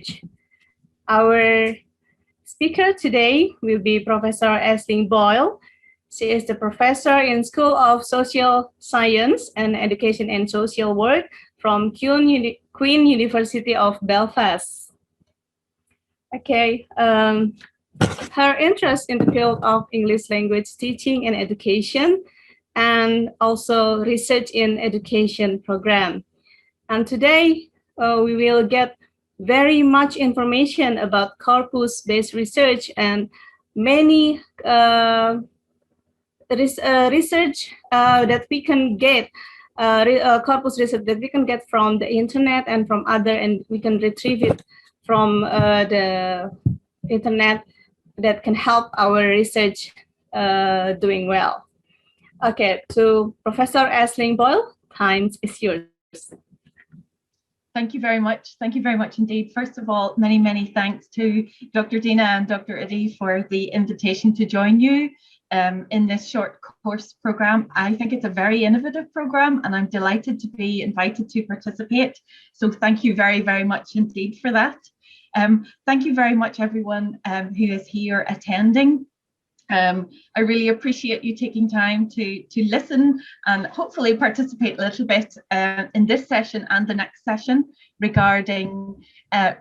Research. Our speaker today will be Professor Aisling Boyle. She is the professor in School of Social Science and Education and Social Work from Queen University of Belfast. Okay, her interest in the field of English language teaching and education, and also research in education program. And today we will get very much information about corpus-based research and many research that we can get, corpus research that we can get from the internet and from other, and we can retrieve it from the internet that can help our research doing well. Okay, to Professor Aisling Boyle, time is yours. Thank you very much. Thank you very much indeed. First of all, many, many thanks to Dr. Dina and Dr. Adi for the invitation to join you in this short course program. I think it's a very innovative program and I'm delighted to be invited to participate. So thank you very, very much indeed for that. Thank you very much everyone who is here attending. I really appreciate you taking time to listen and hopefully participate a little bit in this session and the next session regarding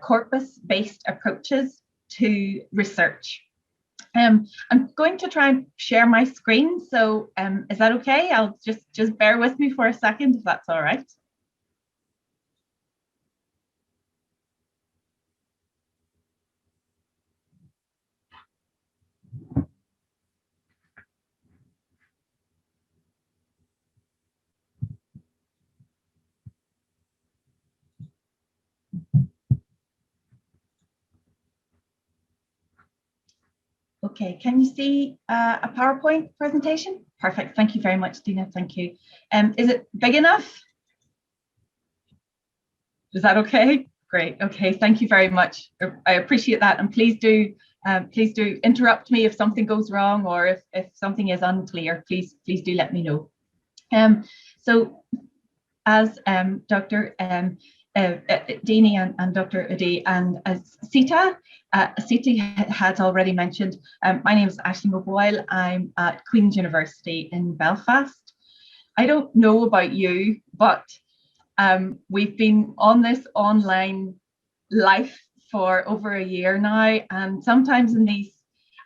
corpus-based approaches to research. I'm going to try and share my screen, so is that okay? I'll just bear with me for a second if that's all right. Okay, can you see a PowerPoint presentation? Perfect, thank you very much, Dina, thank you. Is it big enough? Is that okay? Great, okay, thank you very much. I appreciate that, and please do interrupt me if something goes wrong or if something is unclear, please do let me know. So as Dr. Dini and Dr. Adi and Sita had already mentioned, my name is Aisling Boyle. I'm at Queen's University in Belfast. I don't know about you, but we've been on this online life for over a year now, and sometimes in these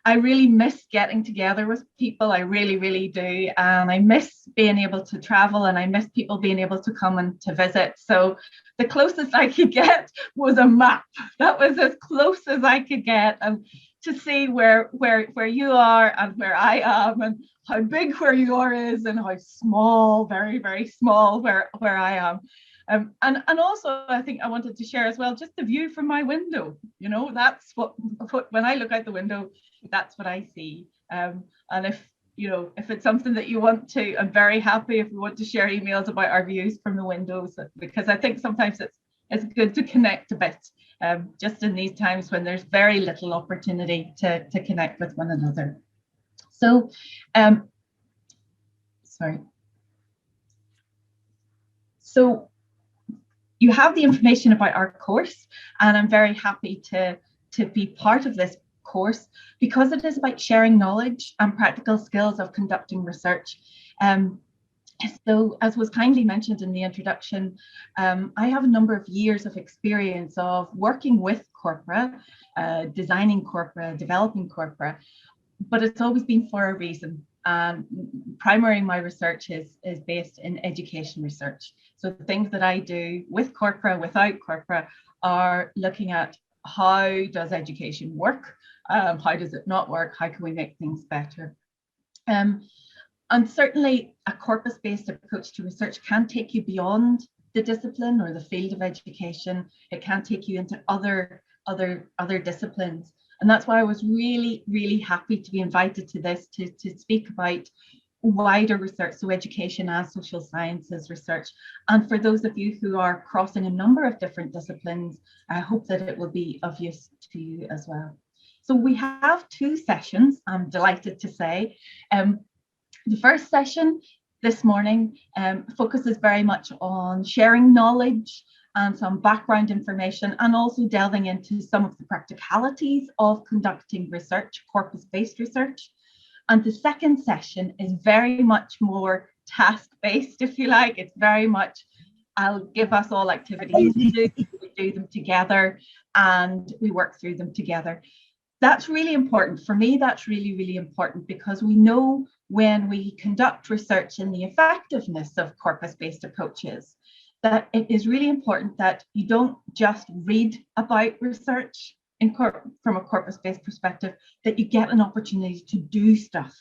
I really miss getting together with people. I really, really do. And I miss being able to travel, and I miss people being able to come and to visit. So the closest I could get was a map. That was as close as I could get, and to see where you are and where I am, and how big where you are is, and how small, very, very small where I am. And also I think I wanted to share as well just the view from my window. You know, that's what when I look out the window, that's what I see. And if it's something that you want to, I'm very happy if you want to share emails about our views from the windows, because I think sometimes it's good to connect a bit, just in these times when there's very little opportunity to connect with one another. So, sorry. So you have the information about our course, and I'm very happy to be part of this course because it is about sharing knowledge and practical skills of conducting research. So as was kindly mentioned in the introduction, I have a number of years of experience of working with corpora, designing corpora, developing corpora, but it's always been for a reason. Primarily my research is based in education research. So the things that I do with corpora, without corpora, are looking at how does education work, how does it not work, how can we make things better. And certainly a corpus-based approach to research can take you beyond the discipline or the field of education. It can take you into other disciplines. And that's why I was really, really happy to be invited to this, to speak about wider research, so education as social sciences research. And for those of you who are crossing a number of different disciplines, I hope that it will be of use to you as well. So we have two sessions, I'm delighted to say. The first session this morning focuses very much on sharing knowledge and some background information, and also delving into some of the practicalities of conducting research, corpus-based research. And the second session is very much more task-based, if you like. It's very much, I'll give us all activities to do, we do them together, and we work through them together. That's really important. For me, that's really, really important, because we know when we conduct research in the effectiveness of corpus-based approaches, that it is really important that you don't just read about research from a corpus-based perspective, that you get an opportunity to do stuff.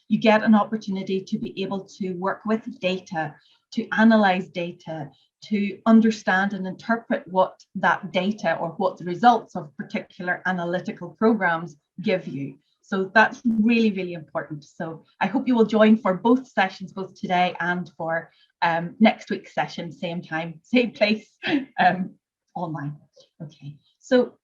You get an opportunity to be able to work with data, to analyze data, to understand and interpret what that data or what the results of particular analytical programs give you. So that's really, really important. So I hope you will join for both sessions, both today and for next week's session, same time, same place, online. Okay, so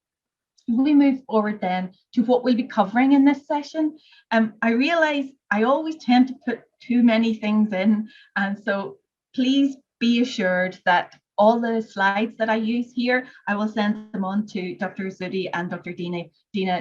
we move forward then to what we'll be covering in this session. I realize I always tend to put too many things in, and so please be assured that all the slides that I use here, I will send them on to Dr. Zudi and Dr. Dina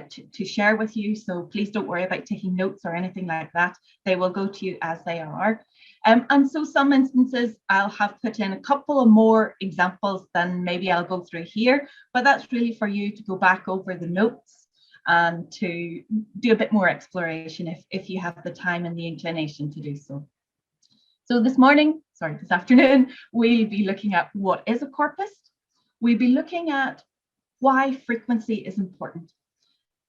to share with you. So please don't worry about taking notes or anything like that. They will go to you as they are. And so some instances I'll have put in a couple of more examples than maybe I'll go through here, but that's really for you to go back over the notes and to do a bit more exploration if you have the time and the inclination to do so. So this afternoon, we'll be looking at what is a corpus. We'll be looking at why frequency is important.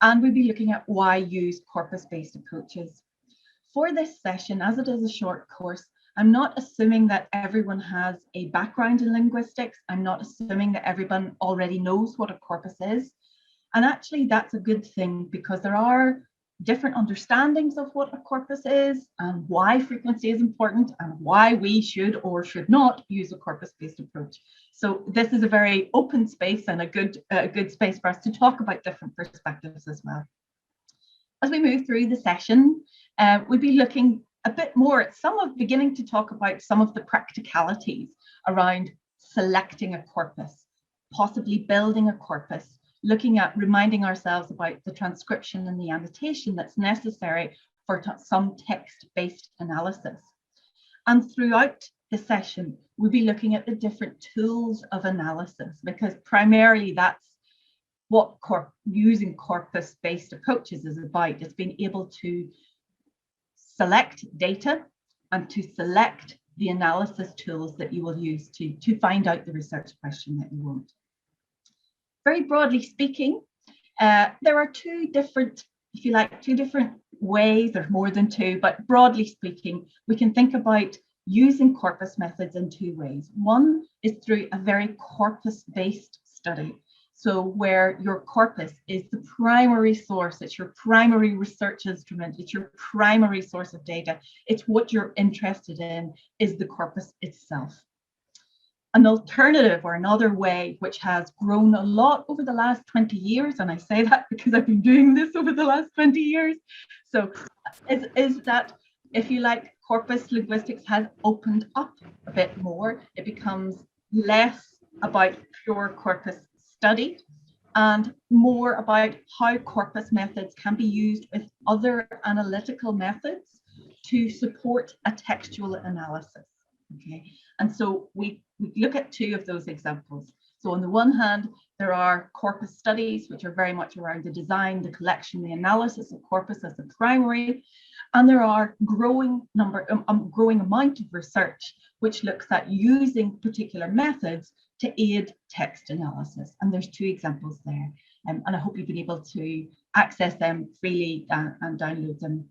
And we'll be looking at why use corpus-based approaches. For this session, as it is a short course, I'm not assuming that everyone has a background in linguistics. I'm not assuming that everyone already knows what a corpus is. And actually, that's a good thing, because there are different understandings of what a corpus is and why frequency is important and why we should or should not use a corpus-based approach. So this is a very open space and a good space for us to talk about different perspectives as well. As we move through the session, we'll be looking a bit more at beginning to talk about some of the practicalities around selecting a corpus, possibly building a corpus, looking at reminding ourselves about the transcription and the annotation that's necessary for some text-based analysis. And throughout the session, we'll be looking at the different tools of analysis, because primarily that's what using corpus-based approaches is about. It's being able to select data and to select the analysis tools that you will use to find out the research question that you want. Very broadly speaking, there are two different ways, there's more than two, but broadly speaking, we can think about using corpus methods in two ways. One is through a very corpus-based study. So where your corpus is the primary source, it's your primary research instrument, it's your primary source of data, it's what you're interested in, is the corpus itself. An alternative, or another way, which has grown a lot over the last 20 years, and I say that because I've been doing this over the last 20 years, so is that, if you like, corpus linguistics has opened up a bit more. It becomes less about pure corpus study and more about how corpus methods can be used with other analytical methods to support a textual analysis. Okay, and so we look at two of those examples. So on the one hand, there are corpus studies, which are very much around the design, the collection, the analysis of corpus as the primary. And there are growing amount of research which looks at using particular methods to aid text analysis. And there's two examples there. And I hope you've been able to access them freely and download them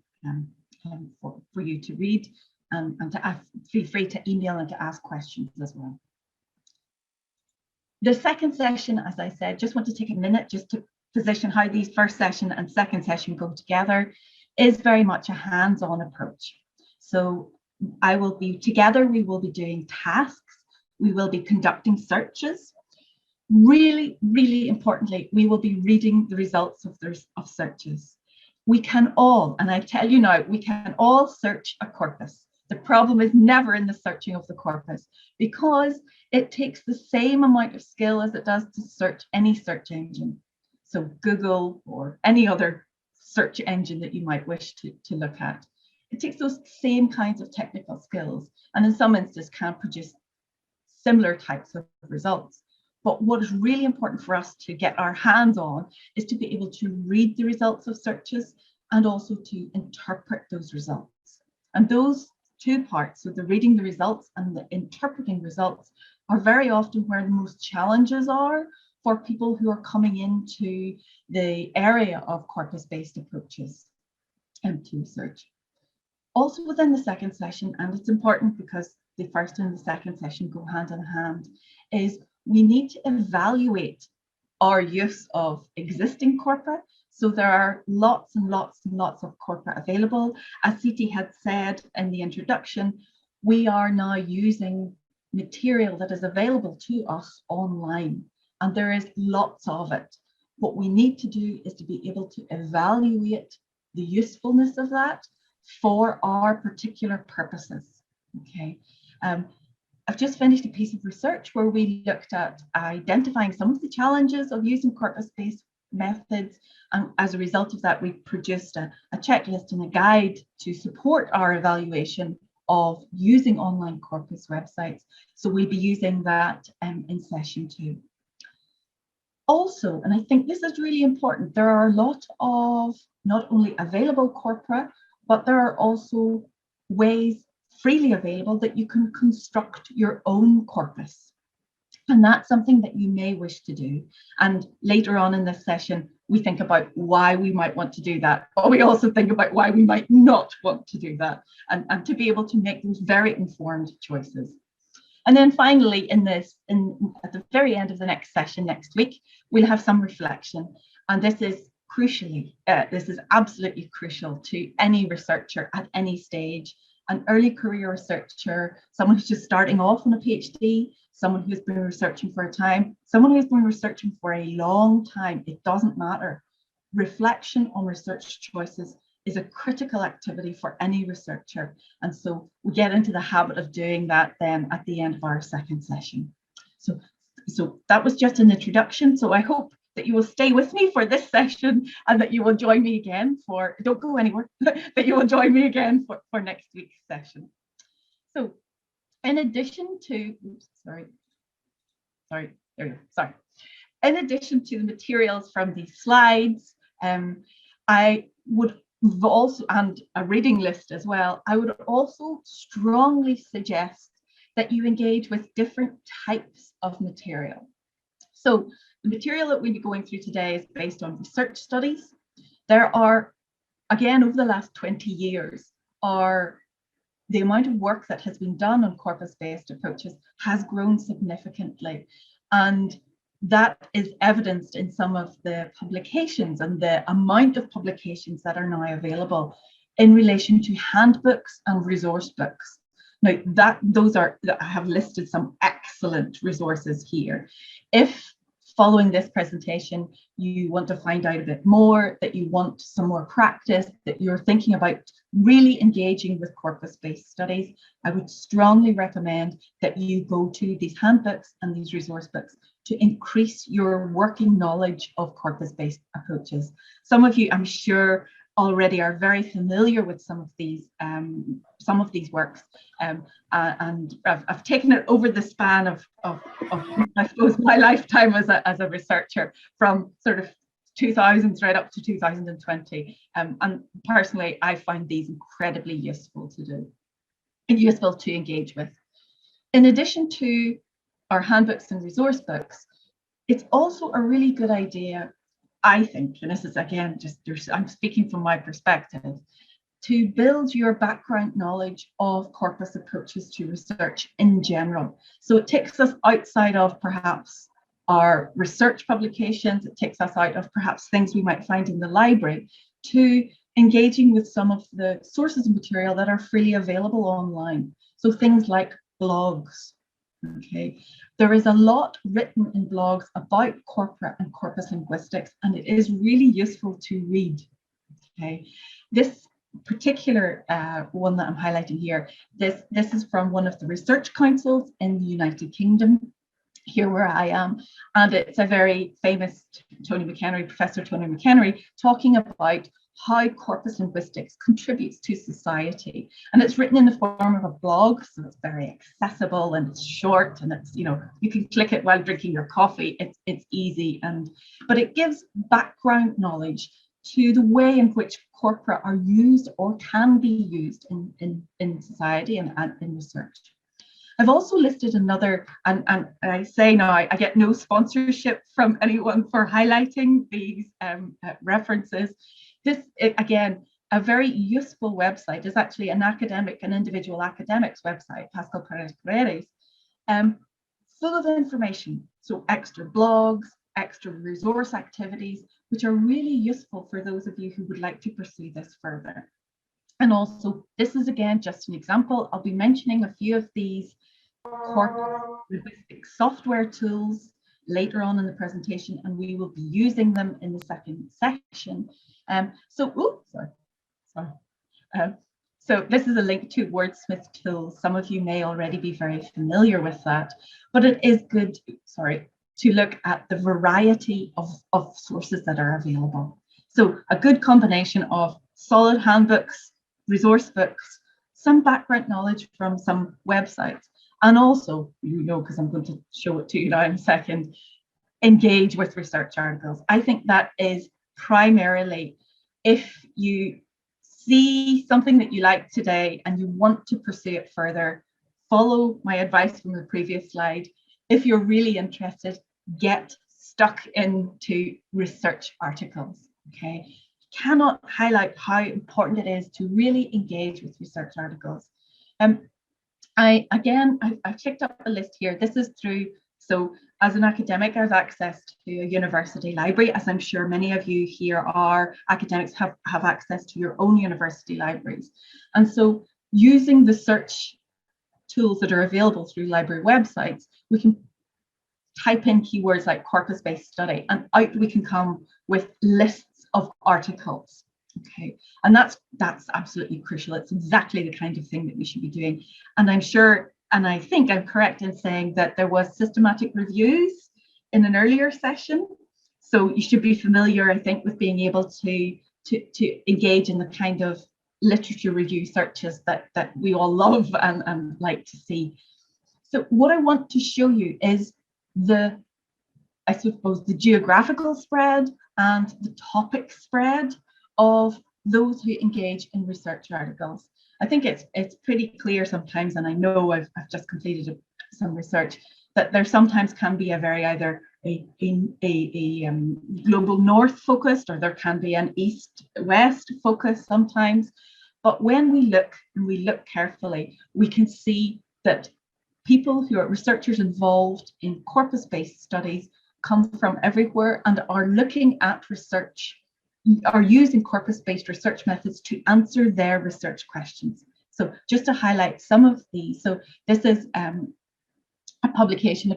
for you to read. And to feel free to email and to ask questions as well. The second session, as I said, just want to take a minute just to position how these first session and second session go together, is very much a hands-on approach. So we will be doing tasks, we will be conducting searches. Really, really importantly, we will be reading the results of searches. We can all, and I tell you now, we can all search a corpus. The problem is never in the searching of the corpus, because it takes the same amount of skill as it does to search any search engine. So Google or any other search engine that you might wish to look at. It takes those same kinds of technical skills, and in some instances can produce similar types of results. But what is really important for us to get our hands on is to be able to read the results of searches and also to interpret those results. And those two parts, so the reading the results and the interpreting results, are very often where the most challenges are for people who are coming into the area of corpus-based approaches to research. Also within the second session, and it's important because the first and the second session go hand in hand, is we need to evaluate our use of existing corpora. So there are lots and lots and lots of corpora available. As Siti had said in the introduction, we are now using material that is available to us online, and there is lots of it. What we need to do is to be able to evaluate the usefulness of that for our particular purposes. Okay. I've just finished a piece of research where we looked at identifying some of the challenges of using corpus-based methods, and as a result of that, we produced a checklist and a guide to support our evaluation of using online corpus websites. So we'll be using that in session 2. Also, and I think this is really important, there are a lot of not only available corpora, but there are also ways freely available that you can construct your own corpus. And that's something that you may wish to do. And later on in this session, we think about why we might want to do that, but we also think about why we might not want to do that, and to be able to make those very informed choices. And then finally, at the very end of the next session next week, we'll have some reflection. And this is crucially, this is absolutely crucial to any researcher at any stage. An early career researcher, someone who's just starting off on a PhD, someone who's been researching for a time, someone who's been researching for a long time, it doesn't matter. Reflection on research choices is a critical activity for any researcher. And so we get into the habit of doing that then at the end of our second session. So that was just an introduction. So I hope that you will stay with me for this session and that you will join me again for, don't go anywhere, that you will join me again for next week's session. So in addition to, in addition to the materials from these slides, I would also, and a reading list as well, I would also strongly suggest that you engage with different types of material. So the material that we'll be going through today is based on research studies. There are, again, over the last 20 years, the amount of work that has been done on corpus-based approaches has grown significantly. And that is evidenced in some of the publications and the amount of publications that are now available in relation to handbooks and resource books. Now, I have listed some excellent resources here. If following this presentation, you want to find out a bit more, that you want some more practice, that you're thinking about really engaging with corpus-based studies, I would strongly recommend that you go to these handbooks and these resource books to increase your working knowledge of corpus-based approaches. Some of you, I'm sure, already are very familiar with some of these works, and I've taken it over the span of I suppose my lifetime as a researcher, from sort of 2000s right up to 2020, and personally I find these incredibly useful to do and useful to engage with. In addition to our handbooks and resource books, it's also a really good idea, I think, and this is again I'm speaking from my perspective, to build your background knowledge of corpus approaches to research in general. So it takes us outside of perhaps our research publications, it takes us out of perhaps things we might find in the library, to engaging with some of the sources of material that are freely available online. So things like blogs. Okay, there is a lot written in blogs about corpora and corpus linguistics, and it is really useful to read. Okay, this particular one that I'm highlighting here, this is from one of the research councils in the United Kingdom, here where I am, and it's a very famous Professor Tony McHenry, talking about how corpus linguistics contributes to society. And it's written in the form of a blog, so it's very accessible and it's short, and it's, you know, you can click it while drinking your coffee. It's easy, but it gives background knowledge to the way in which corpora are used or can be used in society and in research. I've also listed another, and I say now, I get no sponsorship from anyone for highlighting these references. This, again, a very useful website is actually an individual academic's website, Pascal Paredes, full of information. So extra blogs, extra resource activities, which are really useful for those of you who would like to pursue this further. And also, this is again just an example. I'll be mentioning a few of these corpus linguistic software tools later on in the presentation, and we will be using them in the second section. So this is a link to Wordsmith tools. Some of you may already be very familiar with that, but it is good, to look at the variety of sources that are available. So a good combination of solid handbooks, resource books, some background knowledge from some websites, and also, you know, because I'm going to show it to you now in a second, engage with research articles. I think that is primarily, if you see something that you like today and you want to pursue it further, follow my advice from the previous slide. If you're really interested, get stuck into research articles, okay? Cannot highlight how important it is to really engage with research articles. I've clicked up the list here. This is through, so as an academic, I have access to a university library, as I'm sure many of you here are academics, have access to your own university libraries. And so using the search tools that are available through library websites, we can type in keywords like corpus-based study, and out we can come with lists of articles. Okay, and that's absolutely crucial. It's exactly the kind of thing that we should be doing. And I'm sure, and I think I'm correct in saying that there was systematic reviews in an earlier session. So you should be familiar, I think, with being able to engage in the kind of literature review searches that we all love and like to see. So what I want to show you is the geographical spread and the topic spread of those who engage in research articles. I think it's pretty clear sometimes, and I know I've just completed some research, that there sometimes can be a very either a global north focused, or there can be an east-west focus sometimes. But when we look carefully, we can see that people who are researchers involved in corpus-based studies come from everywhere and are looking at research, are using corpus-based research methods to answer their research questions. So just to highlight some of these, so this is a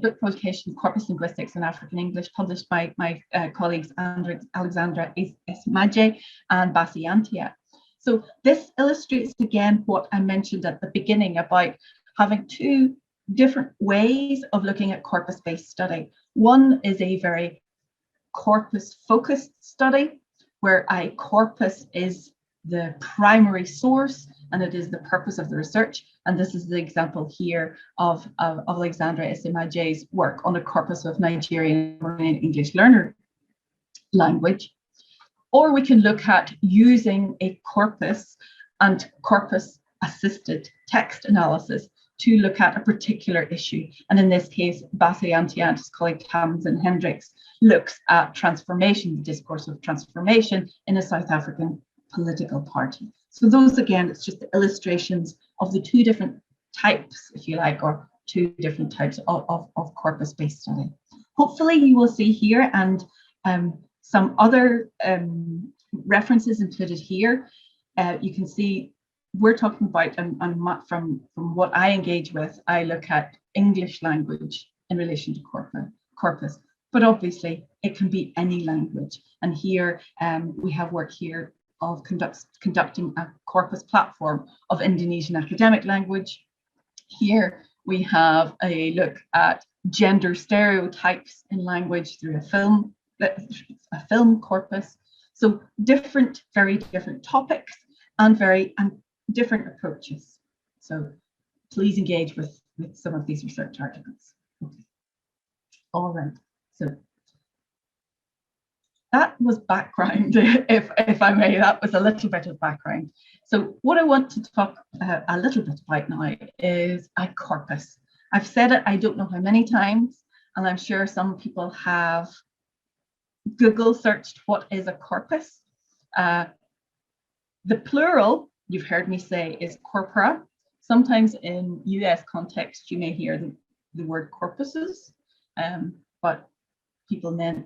book publication, Corpus Linguistics in African English, published by my colleagues Alexandra Esmaje and Basi Antia. So this illustrates again what I mentioned at the beginning about having two different ways of looking at corpus-based study. One is a very corpus-focused study, where a corpus is the primary source and it is the purpose of the research. And this is the example here of Alexandra Esimaje's work on a corpus of Nigerian English learner language. Or we can look at using a corpus and corpus-assisted text analysis to look at a particular issue. And in this case, Basi Antia and his colleague Tamsin Hendricks looks at transformation, the discourse of transformation in a South African political party. So those, again, it's just the illustrations of the two different types, if you like, or two different types of corpus-based study. Hopefully you will see here, and some other references included here. You can see we're talking about, and from what I engage with, I look at English language in relation to corpus, but obviously it can be any language. And here we have work here of conducting a corpus platform of Indonesian academic language. Here we have a look at gender stereotypes in language through a film corpus. So very different topics and different approaches. So please engage with some of these research articles. Okay. All right. So that was background, if I may. That was a little bit of background. So what I want to talk a little bit about now is a corpus. I've said it, I don't know how many times, and I'm sure some people have Google searched what is a corpus. The plural, you've heard me say, is corpora. Sometimes in US context, you may hear the word corpuses, but people then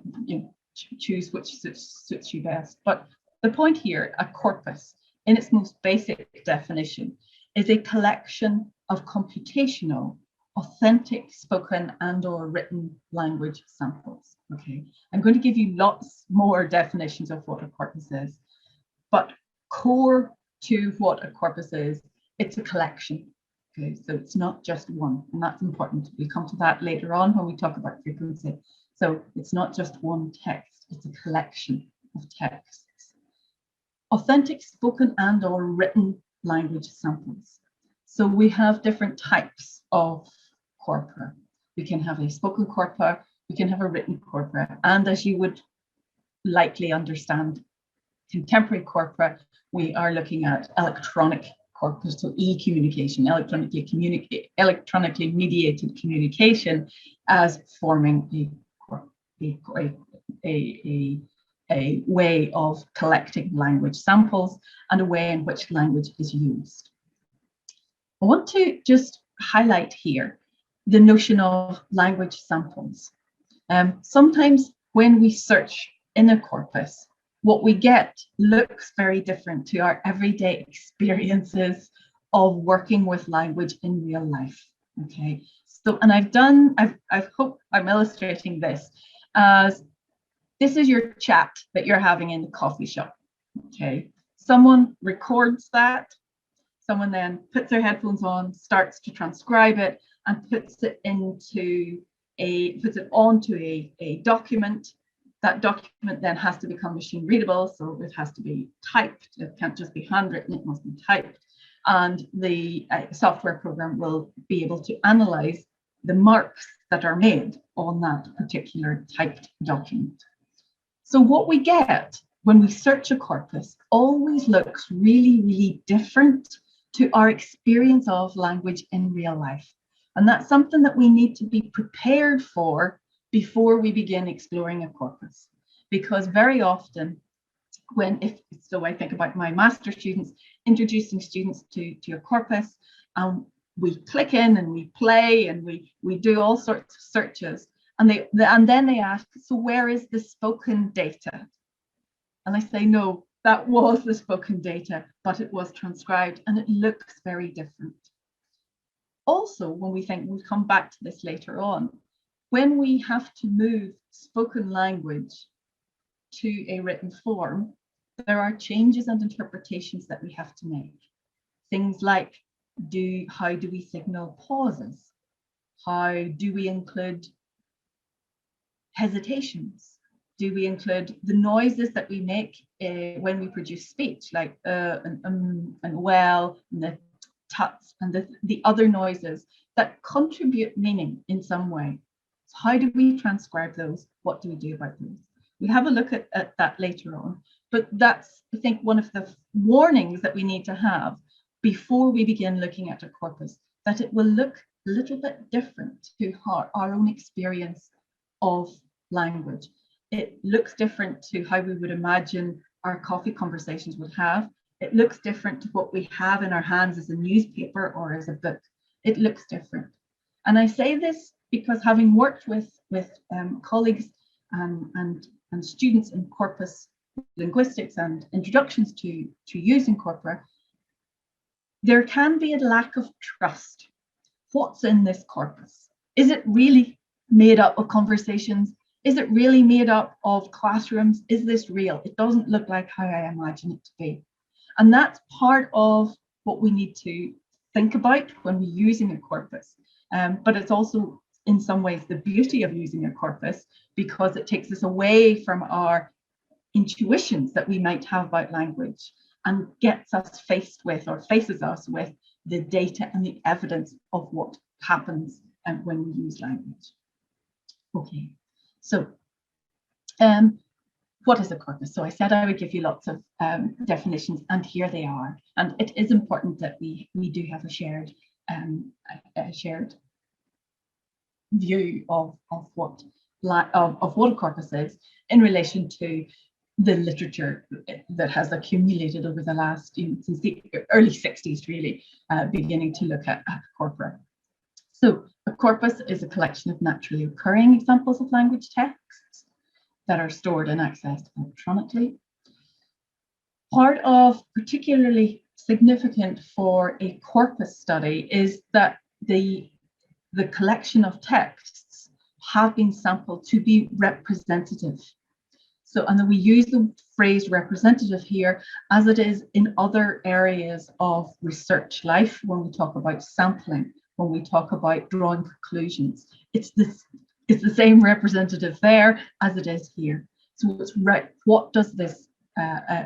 choose which suits you best. But the point here, a corpus, in its most basic definition, is a collection of computational, authentic spoken and/or written language samples. Okay, I'm going to give you lots more definitions of what a corpus is, but core to what a corpus is, it's a collection. Okay, so it's not just one, and that's important. We'll come to that later on when we talk about frequency. So it's not just one text, it's a collection of texts. Authentic spoken and/or written language samples. So we have different types of corpora. We can have a spoken corpora, we can have a written corpora, and as you would likely understand, contemporary corpora, we are looking at electronic corpus, so e-communication, electronically mediated communication, as forming a way of collecting language samples and a way in which language is used. I want to just highlight here the notion of language samples. Sometimes when we search in a corpus, what we get looks very different to our everyday experiences of working with language in real life. Okay, so, and I hope I'm illustrating this as this is your chat that you're having in the coffee shop. Okay, someone records that, someone then puts their headphones on, starts to transcribe it, and puts it onto a document. That document then has to become machine readable, so it has to be typed. It can't just be handwritten, it must be typed. And the software program will be able to analyze the marks that are made on that particular typed document. So what we get when we search a corpus always looks really, really different to our experience of language in real life. And that's something that we need to be prepared for before we begin exploring a corpus. Because very often, I think about my master students, introducing students to a corpus, we click in and we play and we do all sorts of searches, and then they ask, so where is the spoken data? And I say, no, that was the spoken data, but it was transcribed and it looks very different. Also, when we think, we'll come back to this later on, when we have to move spoken language to a written form, there are changes and interpretations that we have to make. Things like, how do we signal pauses? How do we include hesitations? Do we include the noises that we make when we produce speech, like and well, and the tuts, and the other noises that contribute meaning in some way? So how do we transcribe those? What do we do about those? We'll have a look at that later on. But that's, I think, one of the warnings that we need to have before we begin looking at a corpus, that it will look a little bit different to our own experience of language. It looks different to how we would imagine our coffee conversations would have. It looks different to what we have in our hands as a newspaper or as a book. It looks different. And I say this because having worked with colleagues and students in corpus linguistics and introductions to using corpora, there can be a lack of trust. What's in this corpus? Is it really made up of conversations Is it really made up of classrooms? Is this real? It doesn't look like how I imagine it to be. And that's part of what we need to think about when we're using a corpus. But it's also, in some ways, the beauty of using a corpus, because it takes us away from our intuitions that we might have about language and gets us faced with, or faces us with, the data and the evidence of what happens when we use language. Okay, so what is a corpus? So I said I would give you lots of definitions, and here they are. And it is important that we do have a shared view of what a corpus is in relation to the literature that has accumulated over the last, since the early 60s, really, beginning to look at corpora. So a corpus is a collection of naturally occurring examples of language texts that are stored and accessed electronically. Part of particularly significant for a corpus study is that the collection of texts have been sampled to be representative. So, and then we use the phrase representative here as it is in other areas of research life when we talk about sampling, when we talk about drawing conclusions. It's the same representative there as it is here. So it's right. What does this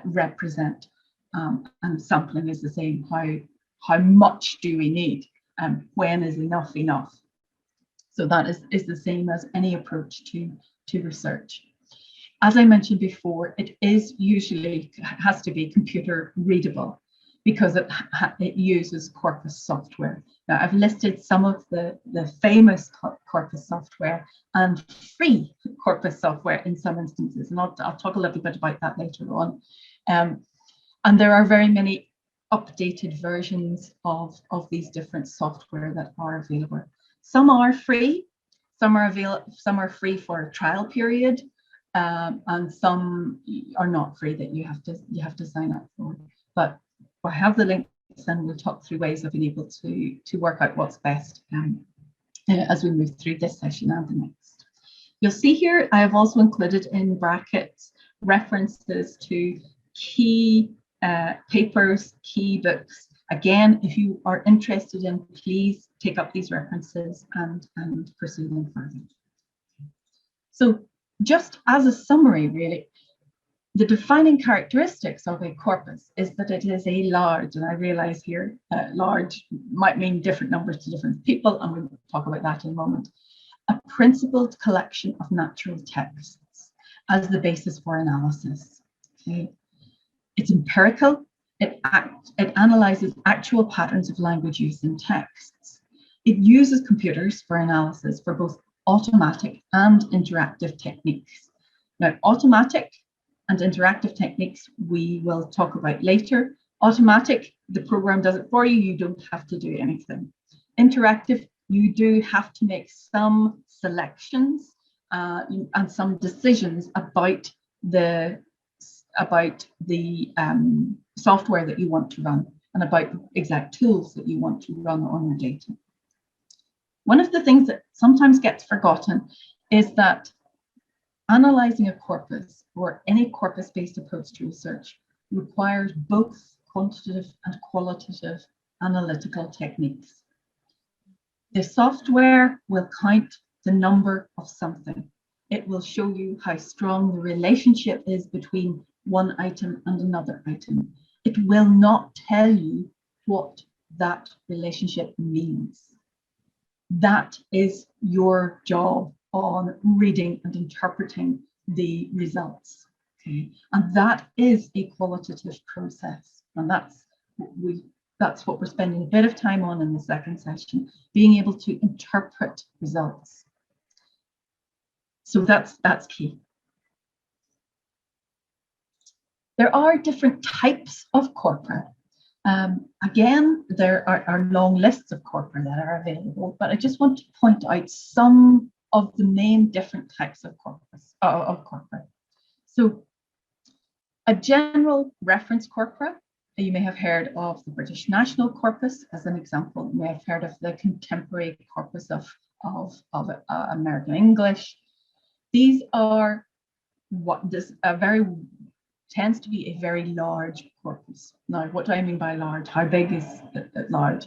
represent? And sampling is the same. How much do we need? When is enough enough? So that is the same as any approach to research. As I mentioned before, it has to be computer readable because it uses corpus software. Now, I've listed some of the famous corpus software and free corpus software in some instances, and I'll talk a little bit about that later on. And there are very many updated versions of these different software that are available. Some are free, some are free for a trial period, and some are not free that you have to sign up for. But I have the links, and we'll talk through ways of being able to work out what's best as we move through this session and the next. You'll see here I have also included in brackets references to key papers, key books. Again, if you are interested in, please take up these references and pursue them further. So just as a summary, really, the defining characteristics of a corpus is that it is a large, and I realize here large might mean different numbers to different people, and we'll talk about that in a moment, a principled collection of natural texts as the basis for analysis. Okay. It's empirical. It analyzes actual patterns of language use in texts. It uses computers for analysis for both automatic and interactive techniques. Now, automatic and interactive techniques we will talk about later. Automatic, the program does it for you. You don't have to do anything. Interactive, you do have to make some selections and some decisions about the software that you want to run and about the exact tools that you want to run on your data. One of the things that sometimes gets forgotten is that analyzing a corpus or any corpus-based approach to research requires both quantitative and qualitative analytical techniques. The software will count the number of something. It will show you how strong the relationship is between one item and another item. It will not tell you what that relationship means. That is your job on reading and interpreting the results. Okay, and that is a qualitative process, and that's what we're spending a bit of time on in the second session, being able to interpret results. So that's key. There are different types of corpora. Again, there are long lists of corpora that are available, but I just want to point out some of the main different types of corpora. So a general reference corpora, you may have heard of the British National Corpus as an example. You may have heard of the contemporary corpus of American English. These are what this tends to be a very large corpus. Now, what do I mean by large? How big is large?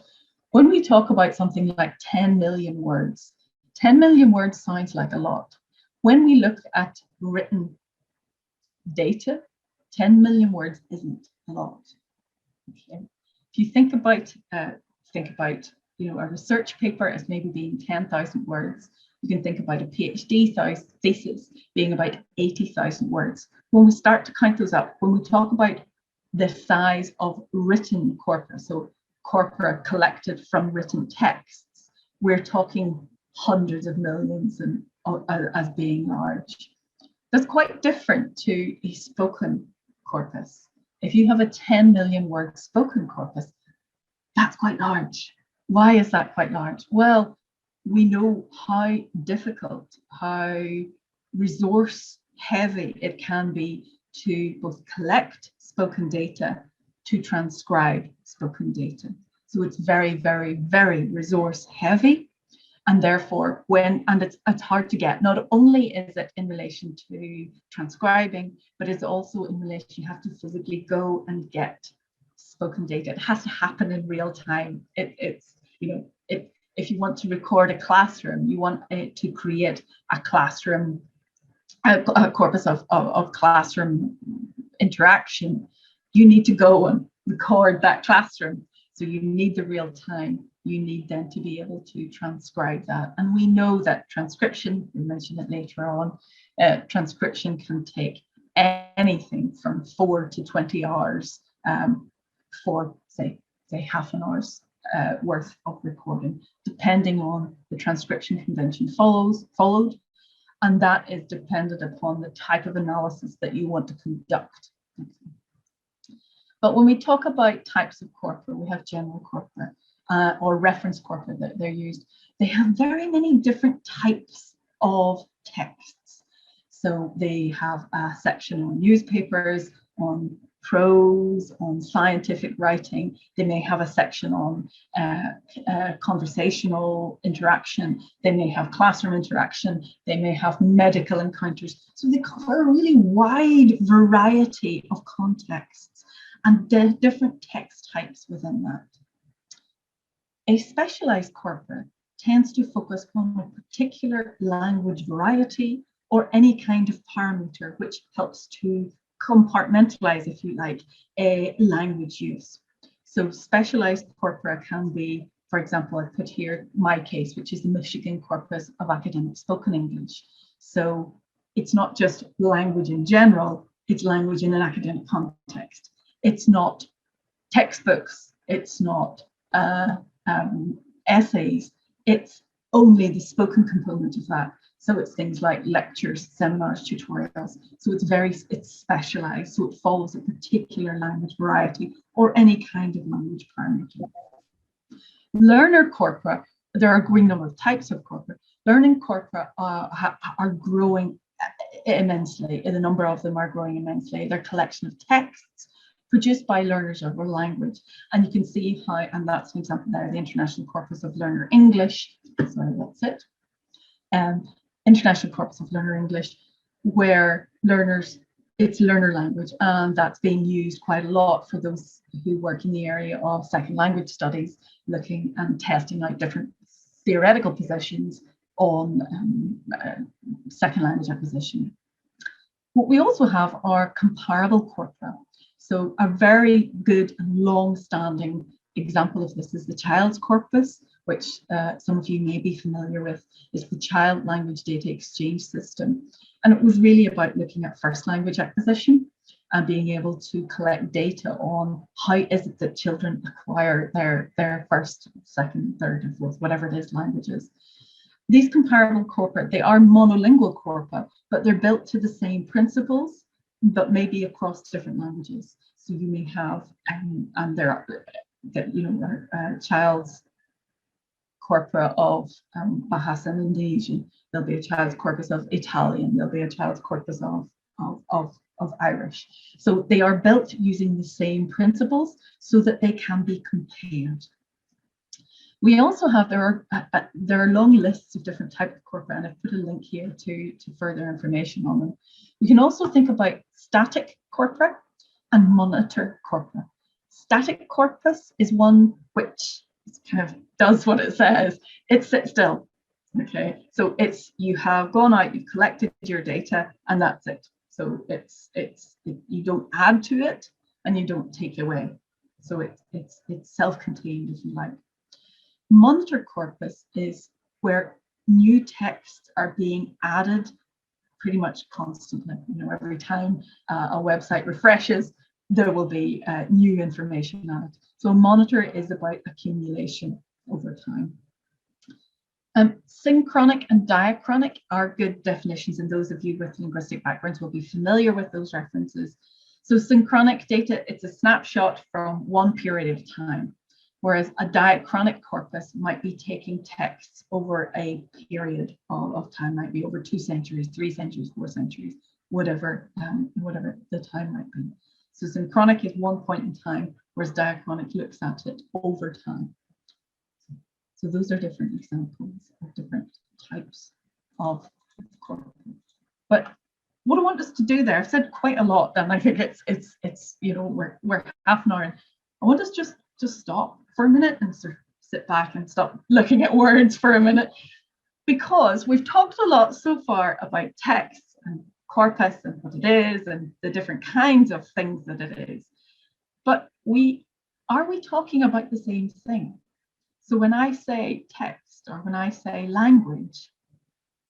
When we talk about something like 10 million words, 10 million words sounds like a lot. When we look at written data, 10 million words isn't a lot. Okay. If you think about a research paper as maybe being 10,000 words, you can think about a PhD thesis being about 80,000 words. When we start to count those up, when we talk about the size of written corpus, so corpora collected from written texts, we're talking hundreds of millions and as being large. That's quite different to a spoken corpus. If you have a 10 million word spoken corpus, that's quite large. Why is that quite large? Well, we know how difficult, how resource heavy it can be to both collect spoken data, to transcribe spoken data. So it's very, very, very resource heavy. And therefore, it's hard to get. Not only is it in relation to transcribing, but it's also in relation, you have to physically go and get spoken data. It has to happen in real time. If you want to record a classroom, you want it to create a classroom, a corpus of classroom interaction, you need to go and record that classroom. So you need the real time. You need then to be able to transcribe that. And we know that transcription, we mentioned it later on, transcription can take anything from 4 to 20 hours for say half an hour's worth of recording, depending on the transcription convention followed. And that is dependent upon the type of analysis that you want to conduct. But when we talk about types of corpora, we have general corpora or reference corpora that they're used. They have very many different types of texts. So they have a section on newspapers, on prose, on scientific writing. They may have a section on conversational interaction. They may have classroom interaction. They may have medical encounters. So they cover a really wide variety of contexts and different text types within that. A specialized corpora tends to focus on a particular language variety or any kind of parameter which helps to compartmentalize, if you like, a language use. So specialized corpora can be, for example, I put here my case, which is the Michigan Corpus of Academic Spoken English. So it's not just language in general, it's language in an academic context. It's not textbooks, it's not essays, it's only the spoken component of that. So it's things like lectures, seminars, tutorials. So it's specialized. So it follows a particular language variety or any kind of language parameter. Learner corpora, there are a growing number of types of corpora. Learning corpora are growing immensely. The number of them are growing immensely. They're a collection of texts produced by learners of a language. And you can see how, and that's an example there, the International Corpus of Learner English. Sorry, that's it. International Corpus of Learner English, where it's learner language, and that's being used quite a lot for those who work in the area of second language studies, looking and testing out different theoretical positions on second language acquisition. What we also have are comparable corpora. So a very good and long-standing example of this is the child's corpus, which some of you may be familiar with, is the Child Language Data Exchange System. And it was really about looking at first language acquisition and being able to collect data on how is it that children acquire their first, second, third, and fourth, whatever it is, languages. These comparable corpora, they are monolingual corpora, but they're built to the same principles, but maybe across different languages. So you may have, and there are child's corpora of Bahasa Indonesian. There'll be a child's corpus of Italian. There'll be a child's corpus of Irish. So they are built using the same principles so that they can be compared. We also have, there are long lists of different types of corpora, and I've put a link here to further information on them. We can also think about static corpora and monitor corpora. Static corpus is one which kind of does what it says. It sits still. Okay, so you have gone out, you've collected your data, and that's it. So you don't add to it and you don't take away. So it's self-contained, if you like. Monitor corpus is where new texts are being added pretty much constantly. Every time a website refreshes, there will be new information added. So monitor is about accumulation over time. Synchronic and diachronic are good definitions, and those of you with linguistic backgrounds will be familiar with those references. So synchronic data, it's a snapshot from one period of time, whereas a diachronic corpus might be taking texts over a period of time, might be over 2 centuries, 3 centuries, 4 centuries, whatever the time might be. So synchronic is one point in time, whereas diachronic looks at it over time. So those are different examples of different types of corpora. But what I want us to do there, I've said quite a lot, and I think it's we're half an hour in. I want us just to stop for a minute and sort of sit back and stop looking at words for a minute, because we've talked a lot so far about text and corpus and what it is and the different kinds of things that it is. But are we talking about the same thing? So when I say text or when I say language,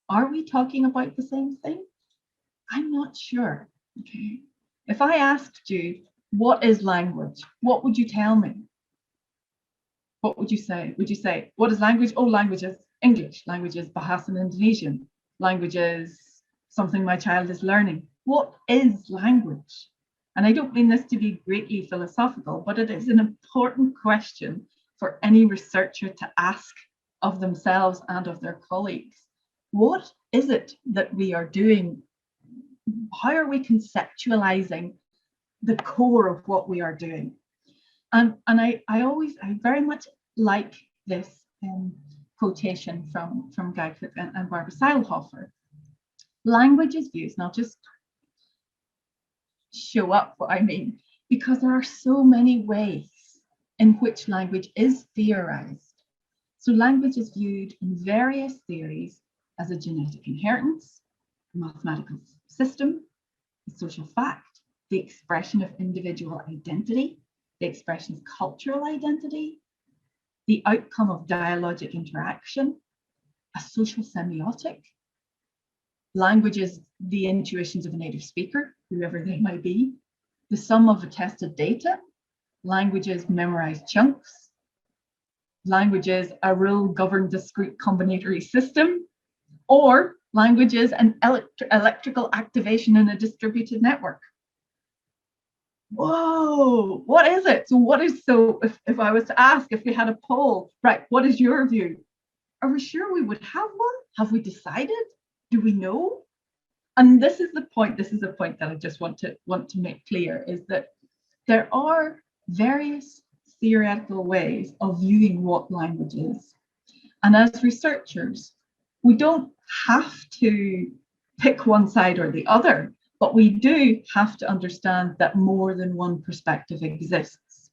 are we talking about the same thing? I'm not sure. Okay. If I asked you, what is language? What would you tell me? What would you say? Would you say, what is language? Oh, language is English. Language is Bahasan Indonesian. Language is something my child is learning. What is language? And I don't mean this to be greatly philosophical, but it is an important question for any researcher to ask of themselves and of their colleagues. What is it that we are doing? How are we conceptualizing the core of what we are doing? And I very much like this quotation from Guy Cook and Barbara Seilhofer. Language is viewed, and I'll just show up what I mean, because there are so many ways in which language is theorized. So language is viewed in various theories as a genetic inheritance, a mathematical system, a social fact, the expression of individual identity, the expression of cultural identity, the outcome of dialogic interaction, a social semiotic. Language is the intuitions of a native speaker, whoever they might be, the sum of attested data. Language is memorized chunks. Language is a rule-governed discrete combinatory system, or language is an electrical activation in a distributed network. Whoa, what is it? So if I was to ask, if we had a poll, right, what is your view? Are we sure we would have one? Have we decided? Do we know? And this is the point that I just want to make clear, is that there are various theoretical ways of viewing what language is. And as researchers, we don't have to pick one side or the other, but we do have to understand that more than one perspective exists.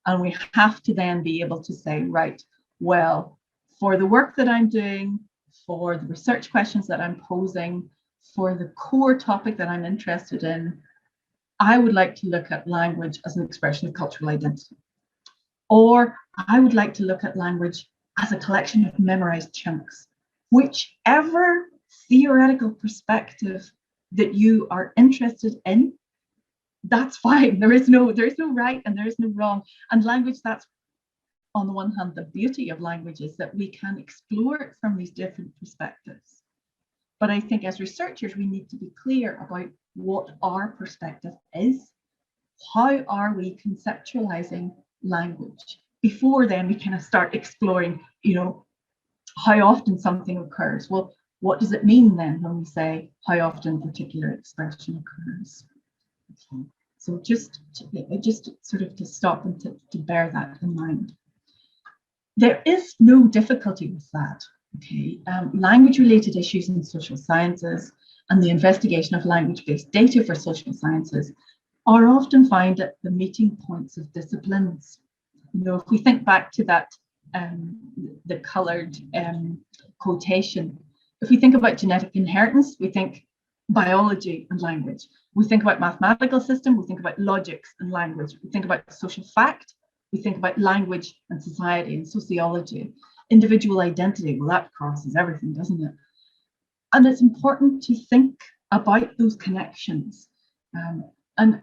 And we have to then be able to say, right, well, for the work that I'm doing, for the research questions that I'm posing, for the core topic that I'm interested in, I would like to look at language as an expression of cultural identity. Or I would like to look at language as a collection of memorized chunks. Whichever theoretical perspective that you are interested in, that's fine. There is no right and there is no wrong. And language, that's on the one hand, the beauty of language is that we can explore it from these different perspectives. But I think as researchers, we need to be clear about what our perspective is. How are we conceptualizing language? Before then, we kind of start exploring, how often something occurs. Well, what does it mean then when we say how often a particular expression occurs? Okay. So just sort of to stop and to bear that in mind. There is no difficulty with that. Okay, language-related issues in social sciences and the investigation of language-based data for social sciences are often found at the meeting points of disciplines. You know, if we think back to that, the coloured quotation, if we think about genetic inheritance, we think biology and language. We think about mathematical system, we think about logics and language. We think about social fact, we think about language and society and sociology. Individual identity, well, that crosses everything, doesn't it? And it's important to think about those connections. And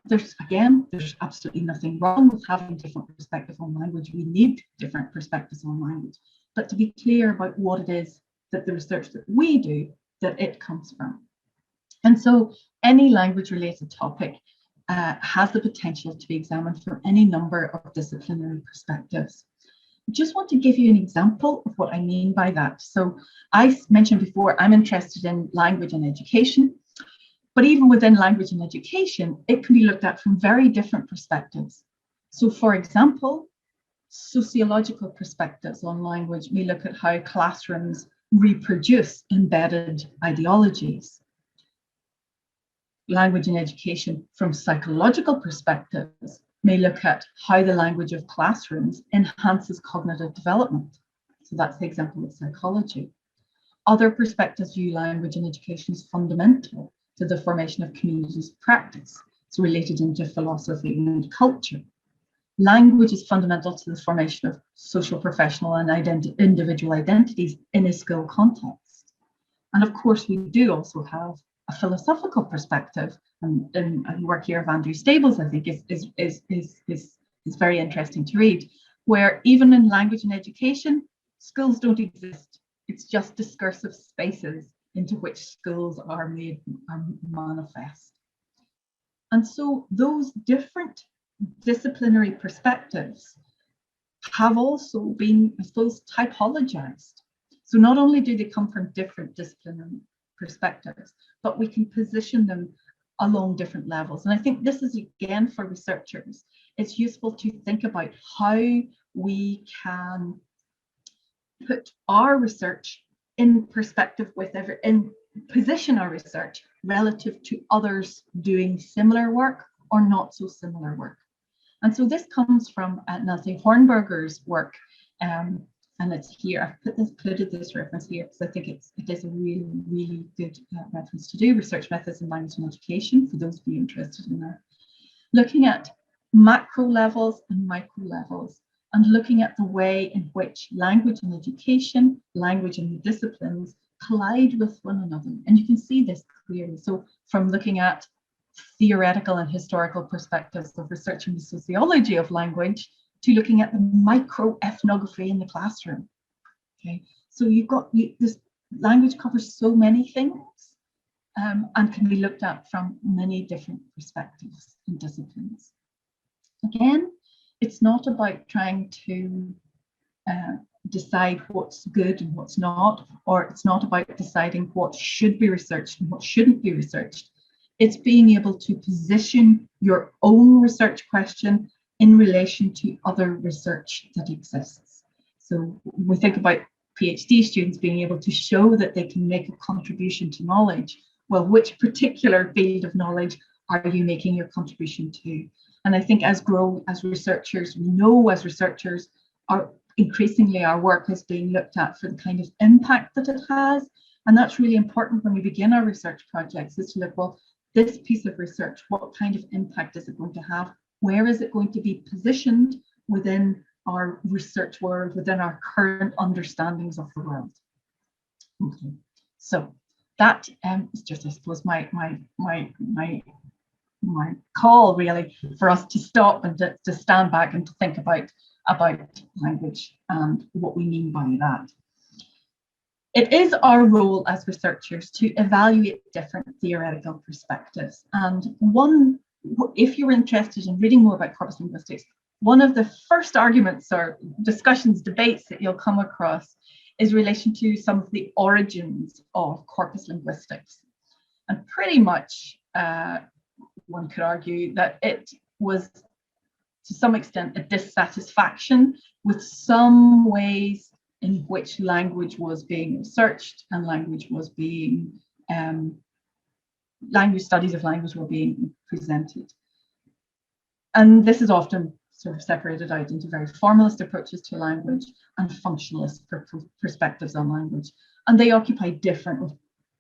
there's absolutely nothing wrong with having different perspectives on language. We need different perspectives on language, but to be clear about what it is that the research that we do, that it comes from. And so any language-related topic has the potential to be examined from any number of disciplinary perspectives. I just want to give you an example of what I mean by that. So I mentioned before, I'm interested in language and education, but even within language and education, it can be looked at from very different perspectives. So for example, sociological perspectives on language may look at how classrooms reproduce embedded ideologies. Language and education from psychological perspectives may look at how the language of classrooms enhances cognitive development. So that's the example of psychology. Other perspectives view language and education as fundamental to the formation of communities of practice. It's related into philosophy and culture. Language is fundamental to the formation of social, professional, and individual identities in a school context. And of course, we do also have a philosophical perspective, and work here of Andrew Stables, I think, is very interesting to read, where even in language and education, schools don't exist. It's just discursive spaces into which schools are manifest. And so those different disciplinary perspectives have also been, I suppose, typologized. So not only do they come from different disciplinary perspectives, but we can position them along different levels. And I think this is, again, for researchers, it's useful to think about how we can put our research in perspective with position our research relative to others doing similar work or not so similar work. And so this comes from Nancy Hornberger's work, and it's here. I've included this reference here because I think it is a really, really good reference to do, research methods in language and education, for those of you interested in that. Looking at macro levels and micro levels, and looking at the way in which language and education, language and the disciplines collide with one another. And you can see this clearly. So from looking at theoretical and historical perspectives of researching the sociology of language to looking at the micro ethnography in the classroom. Okay, so this language covers so many things and can be looked at from many different perspectives and disciplines. Again, it's not about trying to decide what's good and what's not, or it's not about deciding what should be researched and what shouldn't be researched. It's being able to position your own research question in relation to other research that exists. So we think about PhD students being able to show that they can make a contribution to knowledge. Well, which particular field of knowledge are you making your contribution to? And I think as researchers, we know as researchers, increasingly our work is being looked at for the kind of impact that it has. And that's really important when we begin our research projects, is to look, well, this piece of research, what kind of impact is it going to have? Where is it going to be positioned within our research world, within our current understandings of the world? Okay, so that is just, I suppose, my call really for us to stop and to stand back and to think about language and what we mean by that. It is our role as researchers to evaluate different theoretical perspectives. And if you're interested in reading more about corpus linguistics, one of the first arguments or discussions, debates that you'll come across is in relation to some of the origins of corpus linguistics. And pretty much one could argue that it was to some extent, a dissatisfaction with some ways in which language was being researched and language studies of language were being presented. And this is often sort of separated out into very formalist approaches to language and functionalist perspectives on language. And they occupy different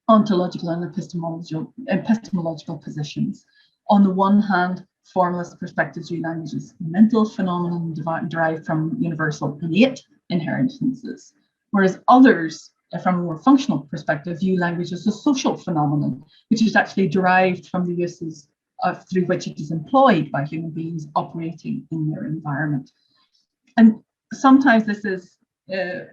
ontological and epistemological positions. On the one hand, formalist perspectives view language as a mental phenomenon derived from universal innate inheritances, whereas others, from a more functional perspective, view language as a social phenomenon, which is actually derived from the uses through which it is employed by human beings operating in their environment. And sometimes this is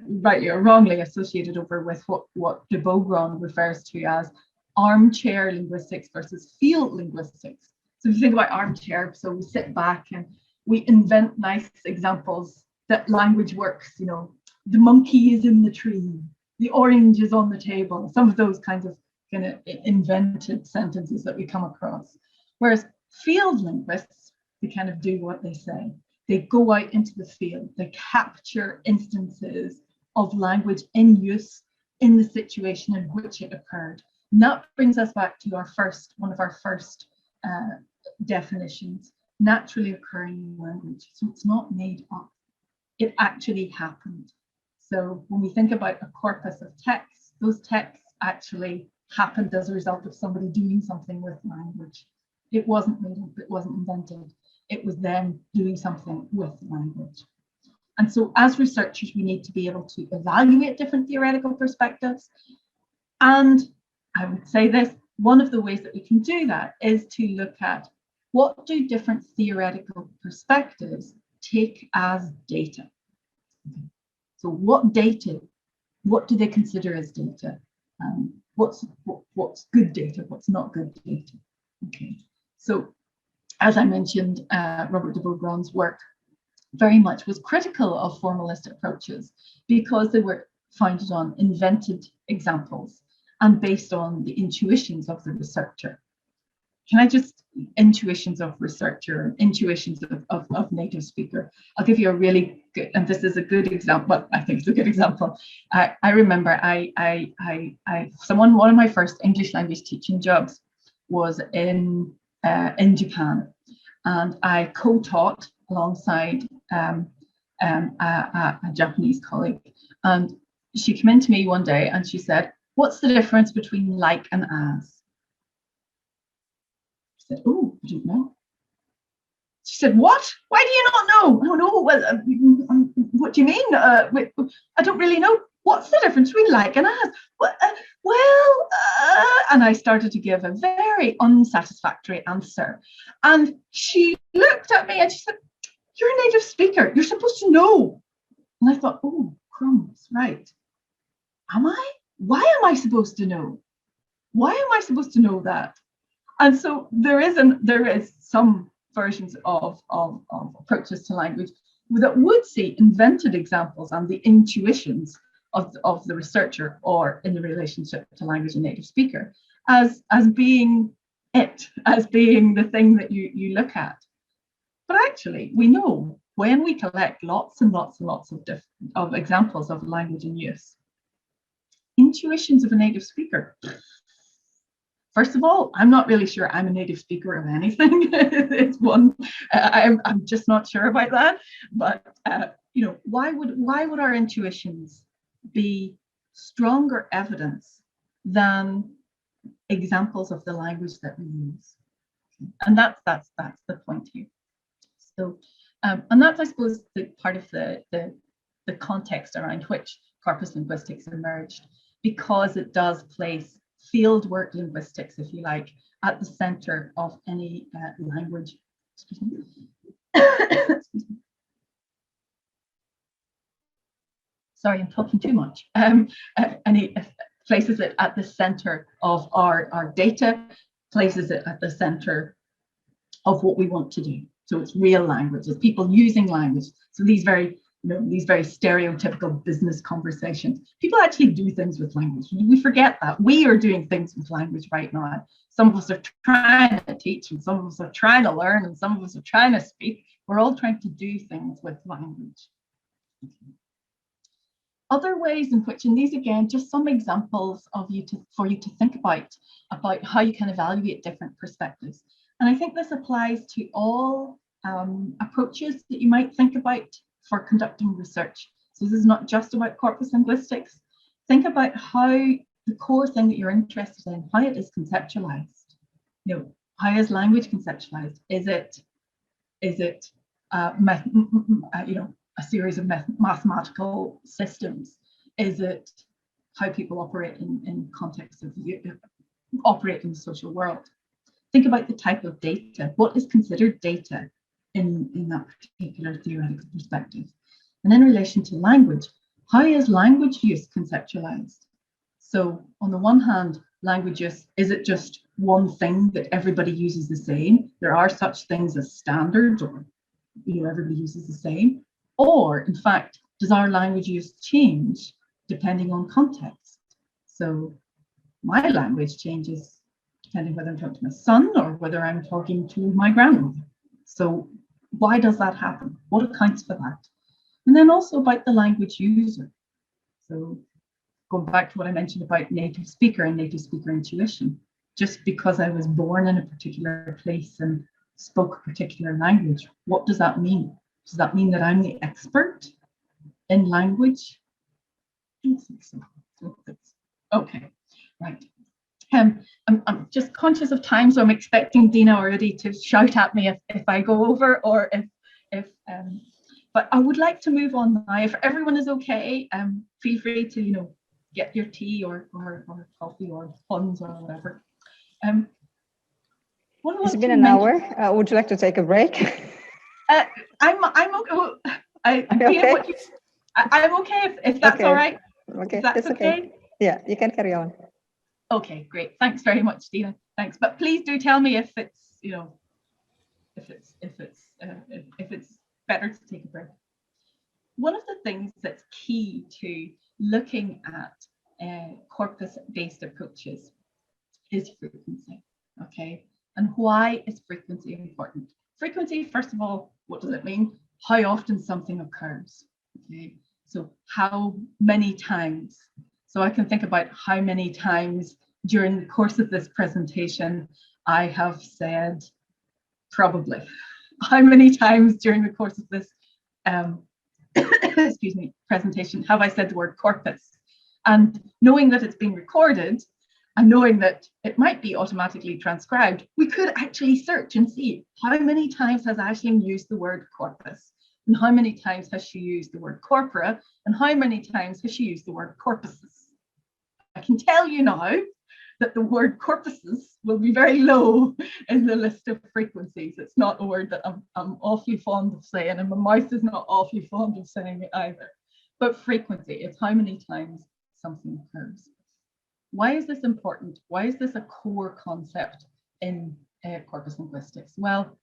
rightly or wrongly associated over with what de Beaugrand refers to as armchair linguistics versus field linguistics. So if you think about armchair, so we sit back and we invent nice examples that language works, you know, the monkey is in the tree, the orange is on the table, some of those kinds of invented sentences that we come across. Whereas field linguists, they kind of do what they say. They go out into the field, they capture instances of language in use in the situation in which it occurred. And that brings us back to one of our first definitions, naturally occurring language. So it's not made up, it actually happened. So when we think about a corpus of texts, those texts actually happened as a result of somebody doing something with language. It wasn't made up, it wasn't invented. It was them doing something with language. And so as researchers, we need to be able to evaluate different theoretical perspectives. And I would say this, one of the ways that we can do that is to look at what do different theoretical perspectives take as data. So what data, what do they consider as data? What's good data, what's not good data? Okay, so as I mentioned, Robert de Beaugrand's work very much was critical of formalist approaches because they were founded on invented examples and based on the intuitions of the researcher. Can I just, intuitions of researcher, intuitions of native speaker. I'll give you a really good, and this is a good example, well, I think it's a good example. I remember one of my first English language teaching jobs was in Japan, and I co-taught alongside a Japanese colleague, and she came in to me one day and she said, "What's the difference between like and as?" I said, "Oh, I don't know." She said, "What? Why do you not know?" "Oh no, well, what do you mean? I don't really know. What's the difference between like and as?" And I started to give a very unsatisfactory answer. And she looked at me and she said, "You're a native speaker. You're supposed to know." And I thought, oh, crumbs, right. Am I? Why am I supposed to know? Why am I supposed to know that? And so there is some versions of approaches to language that would see invented examples and the intuitions of the researcher or in the relationship to language and native speaker as being it, as being the thing that you look at. But actually, we know when we collect lots and lots and lots of examples of language in use, intuitions of a native speaker. First of all, I'm not really sure I'm a native speaker of anything. It's one, I'm just not sure about that. But why would our intuitions be stronger evidence than examples of the language that we use? And that's the point here. So, and that's, I suppose, the part of the context around which corpus linguistics emerged, because it does place fieldwork linguistics, if you like, at the center of any language. Excuse me. Excuse me. Sorry, I'm talking too much. Any places it at the center of our data, places it at the center of what we want to do. So it's real language, it's people using language. So these very these very stereotypical business conversations. People actually do things with language. We forget that. We are doing things with language right now. Some of us are trying to teach, and some of us are trying to learn, and some of us are trying to speak. We're all trying to do things with language. Other ways in which, and these again, just some examples for you to think about how you can evaluate different perspectives. And I think this applies to all approaches that you might think about for conducting research. So this is not just about corpus linguistics. Think about how the core thing that you're interested in, how it is conceptualized. How is language conceptualized? Is it a series of mathematical systems? Is it how people operate in context of operate in the social world? Think about the type of data. What is considered data in that particular theoretical perspective? And in relation to language, how is language use conceptualized? So on the one hand, language use, is it just one thing that everybody uses the same? There are such things as standards, or everybody uses the same. Or in fact, does our language use change depending on context? So my language changes depending whether I'm talking to my son or whether I'm talking to my grandmother. So why does that happen? What accounts for that? And then also about the language user. So going back to what I mentioned about native speaker and native speaker intuition, just because I was born in a particular place and spoke a particular language, what does that mean? Does that mean that I'm the expert in language? I don't think so. Okay, right. I'm just conscious of time, so I'm expecting Dina already to shout at me if I go over, or but I would like to move on now. If everyone is okay, feel free to get your tea or coffee or buns or whatever. It's been an hour. Would you like to take a break? I'm okay. I'm okay if that's all right. Okay, that's okay. Yeah, you can carry on. Okay, great. Thanks very much, Dina. Thanks. But please do tell me if it's if it's better to take a break. One of the things that's key to looking at corpus-based approaches is frequency. Okay, and why is frequency important? Frequency, first of all, what does it mean? How often something occurs. Okay, so how many times? So I can think about how many times during the course of this presentation I have said probably. How many times during the course of this excuse me, presentation have I said the word corpus? And knowing that it's being recorded and knowing that it might be automatically transcribed, we could actually search and see how many times has Aisling used the word corpus, and how many times has she used the word corpora, and how many times has she used the word corpuses. I can tell you now that the word corpuses will be very low in the list of frequencies. It's not a word that I'm awfully fond of saying, and my mouth is not awfully fond of saying it either. But frequency, it's how many times something occurs. Why is this important? Why is this a core concept in corpus linguistics? Well,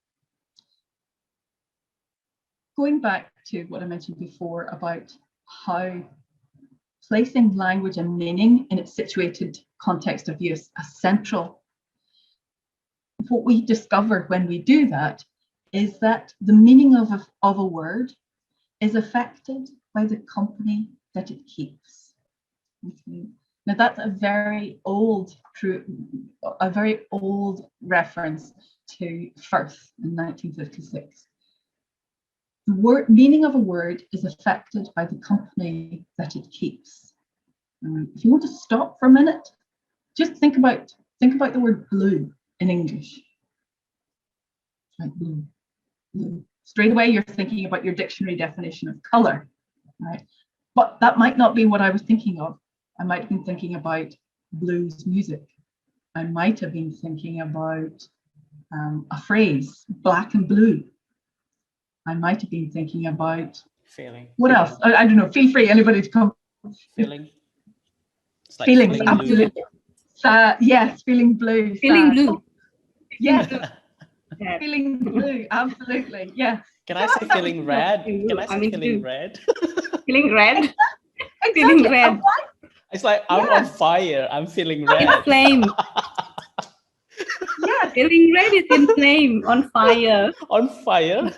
going back to what I mentioned before about how placing language and meaning in its situated context of use is central. What we discover when we do that is that the meaning of a word is affected by the company that it keeps. Okay. Now that's a very old reference to Firth in 1956. The meaning of a word is affected by the company that it keeps. If you want to stop for a minute, just think about the word blue in English. Like blue. Straight away, you're thinking about your dictionary definition of color, right? But that might not be what I was thinking of. I might have been thinking about blues music. I might have been thinking about a phrase, black and blue. I might have been thinking about feeling. What else? I don't know. Feel free, anybody to come. Feeling. It's like Feelings, feeling absolutely. Yes, feeling blue. Feeling sad. blue. Yes. Yeah. Feeling blue, absolutely. Yes. Can I say feeling red? No, Can I I say mean feeling to- red? Feeling red. Exactly. Feeling red. And why? It's like I'm Yeah. on fire. I'm feeling In red. flame. Yes. Feeling red is in flame, on fire, On fire.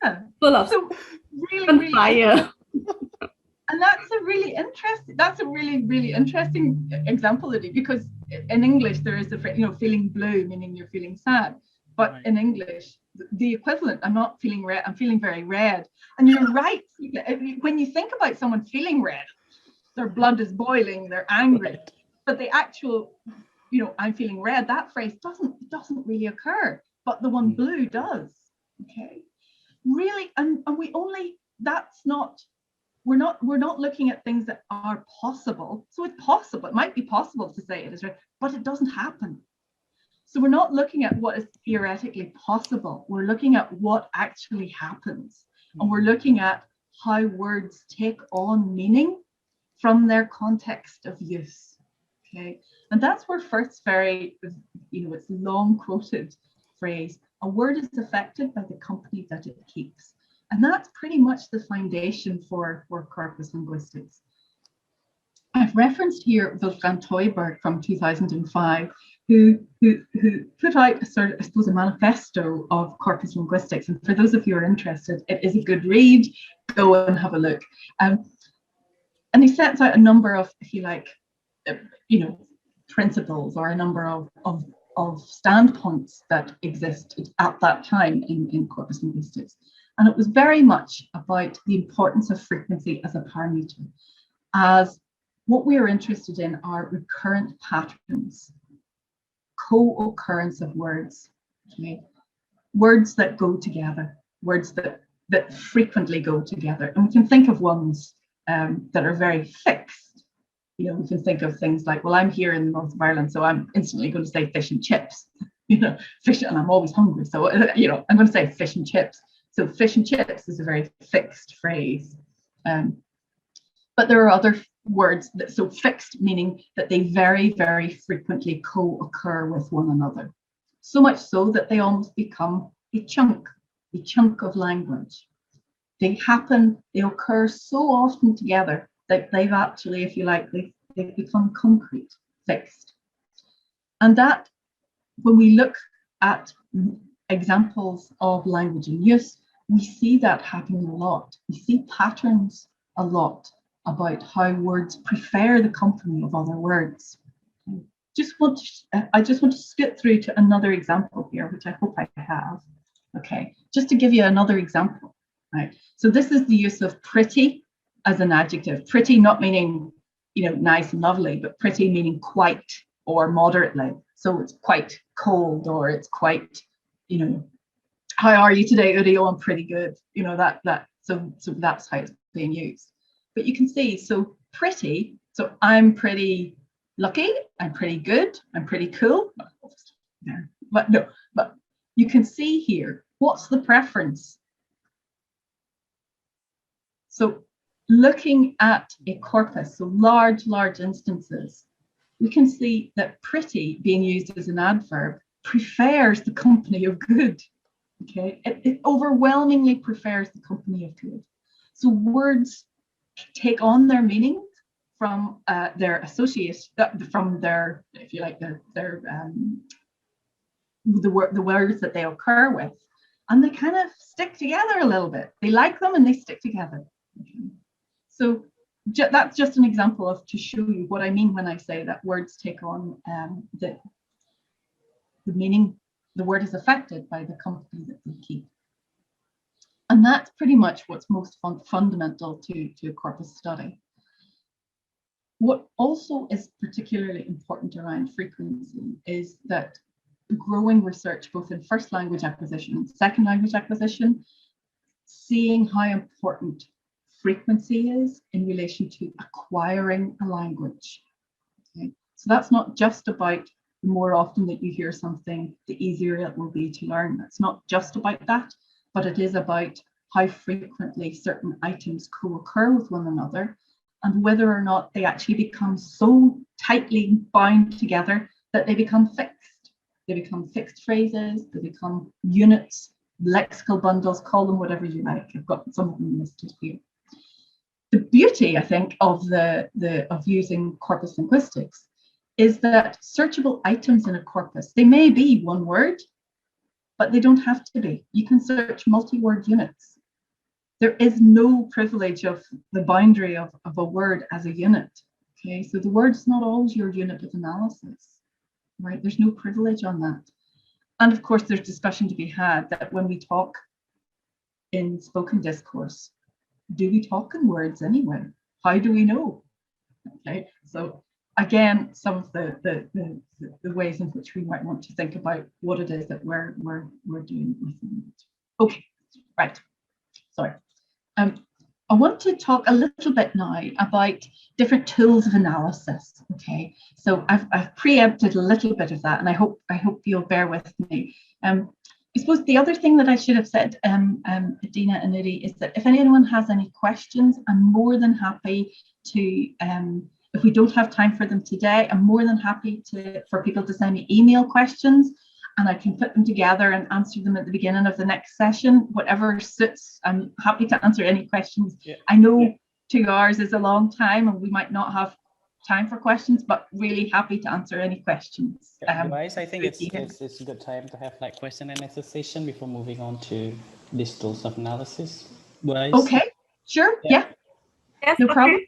Yeah. full of So really, on really fire. And that's a really interesting example, Lydia, because in English there is the phrase, feeling blue, meaning you're feeling sad. But Right. in English, the equivalent, I'm not feeling red, I'm feeling very red. And you're right. When you think about someone feeling red, their blood is boiling, they're angry. Right. But the actual, I'm feeling red, that phrase doesn't really occur. But the one blue does. Okay. Really, and we only, that's not, we're not looking at things that are possible. So it's possible, it might be possible to say it is red, but it doesn't happen. So we're not looking at what is theoretically possible. We're looking at what actually happens. And we're looking at how words take on meaning from their context of use. Okay. And that's where Firth's very, it's long quoted phrase, a word is affected by the company that it keeps. And that's pretty much the foundation for corpus linguistics. I've referenced here Wolfgang Teuber from 2005, who put out a manifesto of corpus linguistics. And for those of you who are interested, it is a good read. Go and have a look. And he sets out a number of, if you like, principles or a number of standpoints that existed at that time in corpus linguistics. And it was very much about the importance of frequency as a parameter, as what we are interested in are recurrent patterns, co-occurrence of words, okay? Words that go together, words that frequently go together. And we can think of ones that are very fixed. We can think of things like, well, I'm here in the north of Ireland, so I'm instantly going to say fish and chips, fish, and I'm always hungry. So, I'm going to say fish and chips. So fish and chips is a very fixed phrase. But there are other words that, so fixed meaning that they very, very frequently co-occur with one another. So much so that they almost become a chunk of language. They occur so often together that they've actually, if you like, they've become concrete, fixed. And that, when we look at examples of language in use, we see that happening a lot. We see patterns a lot about how words prefer the company of other words. I just want to skip through to another example here, which I hope I have. Okay, just to give you another example, right? So this is the use of pretty as an adjective. Pretty not meaning, nice and lovely, but pretty meaning quite or moderately. So it's quite cold, or it's quite, how are you today, Udi? Oh, I'm pretty good. So that's how it's being used. But you can see, so pretty, so I'm pretty lucky, I'm pretty good, I'm pretty cool. But you can see here, what's the preference? So looking at a corpus, so large instances, we can see that pretty, being used as an adverb, prefers the company of good. Okay, it overwhelmingly prefers the company of good. So words take on their meaning from their associates, from their, if you like, the words that they occur with, and they kind of stick together a little bit. They like them and they stick together. Okay. So that's just an example of, to show you what I mean when I say that words take on the meaning. The word is affected by the company that they keep. And that's pretty much what's most fundamental to corpus study. What also is particularly important around frequency is that growing research, both in first language acquisition and second language acquisition, seeing how important frequency is in relation to acquiring a language. Okay? So that's not just about the more often that you hear something, the easier it will be to learn. That's not just about that, but it is about how frequently certain items co-occur with one another, and whether or not they actually become so tightly bound together that they become fixed. They become fixed phrases, they become units lexical bundles, call them whatever you like. I've got some of them listed here. The beauty, I think, of using corpus linguistics is that searchable items in a corpus, they may be one word, but they don't have to be. You can search multi-word units. There is no privilege of the boundary of a word as a unit. Okay, so the word's not always your unit of analysis, right? There's no privilege on that. And of course, there's discussion to be had that when we talk in spoken discourse, do we talk in words anyway? How do we know? Okay, so again, some of the ways in which we might want to think about what it is that we're doing with it. Okay, right. Sorry. I want to talk a little bit now about different tools of analysis. Okay, so I've preempted a little bit of that, and I hope you'll bear with me. I suppose the other thing that I should have said, Dina and Uri, is that if anyone has any questions, I'm more than happy to. If we don't have time for them today, I'm more than happy for people to send me email questions, and I can put them together and answer them at the beginning of the next session, whatever suits. I'm happy to answer any questions. Yeah. I know 2 hours is a long time and we might not have time for questions, but really happy to answer any questions. Otherwise, I think it's a good time to have like question and answer session before moving on to these tools of analysis. Otherwise, okay, sure, yeah. Yes, No problem.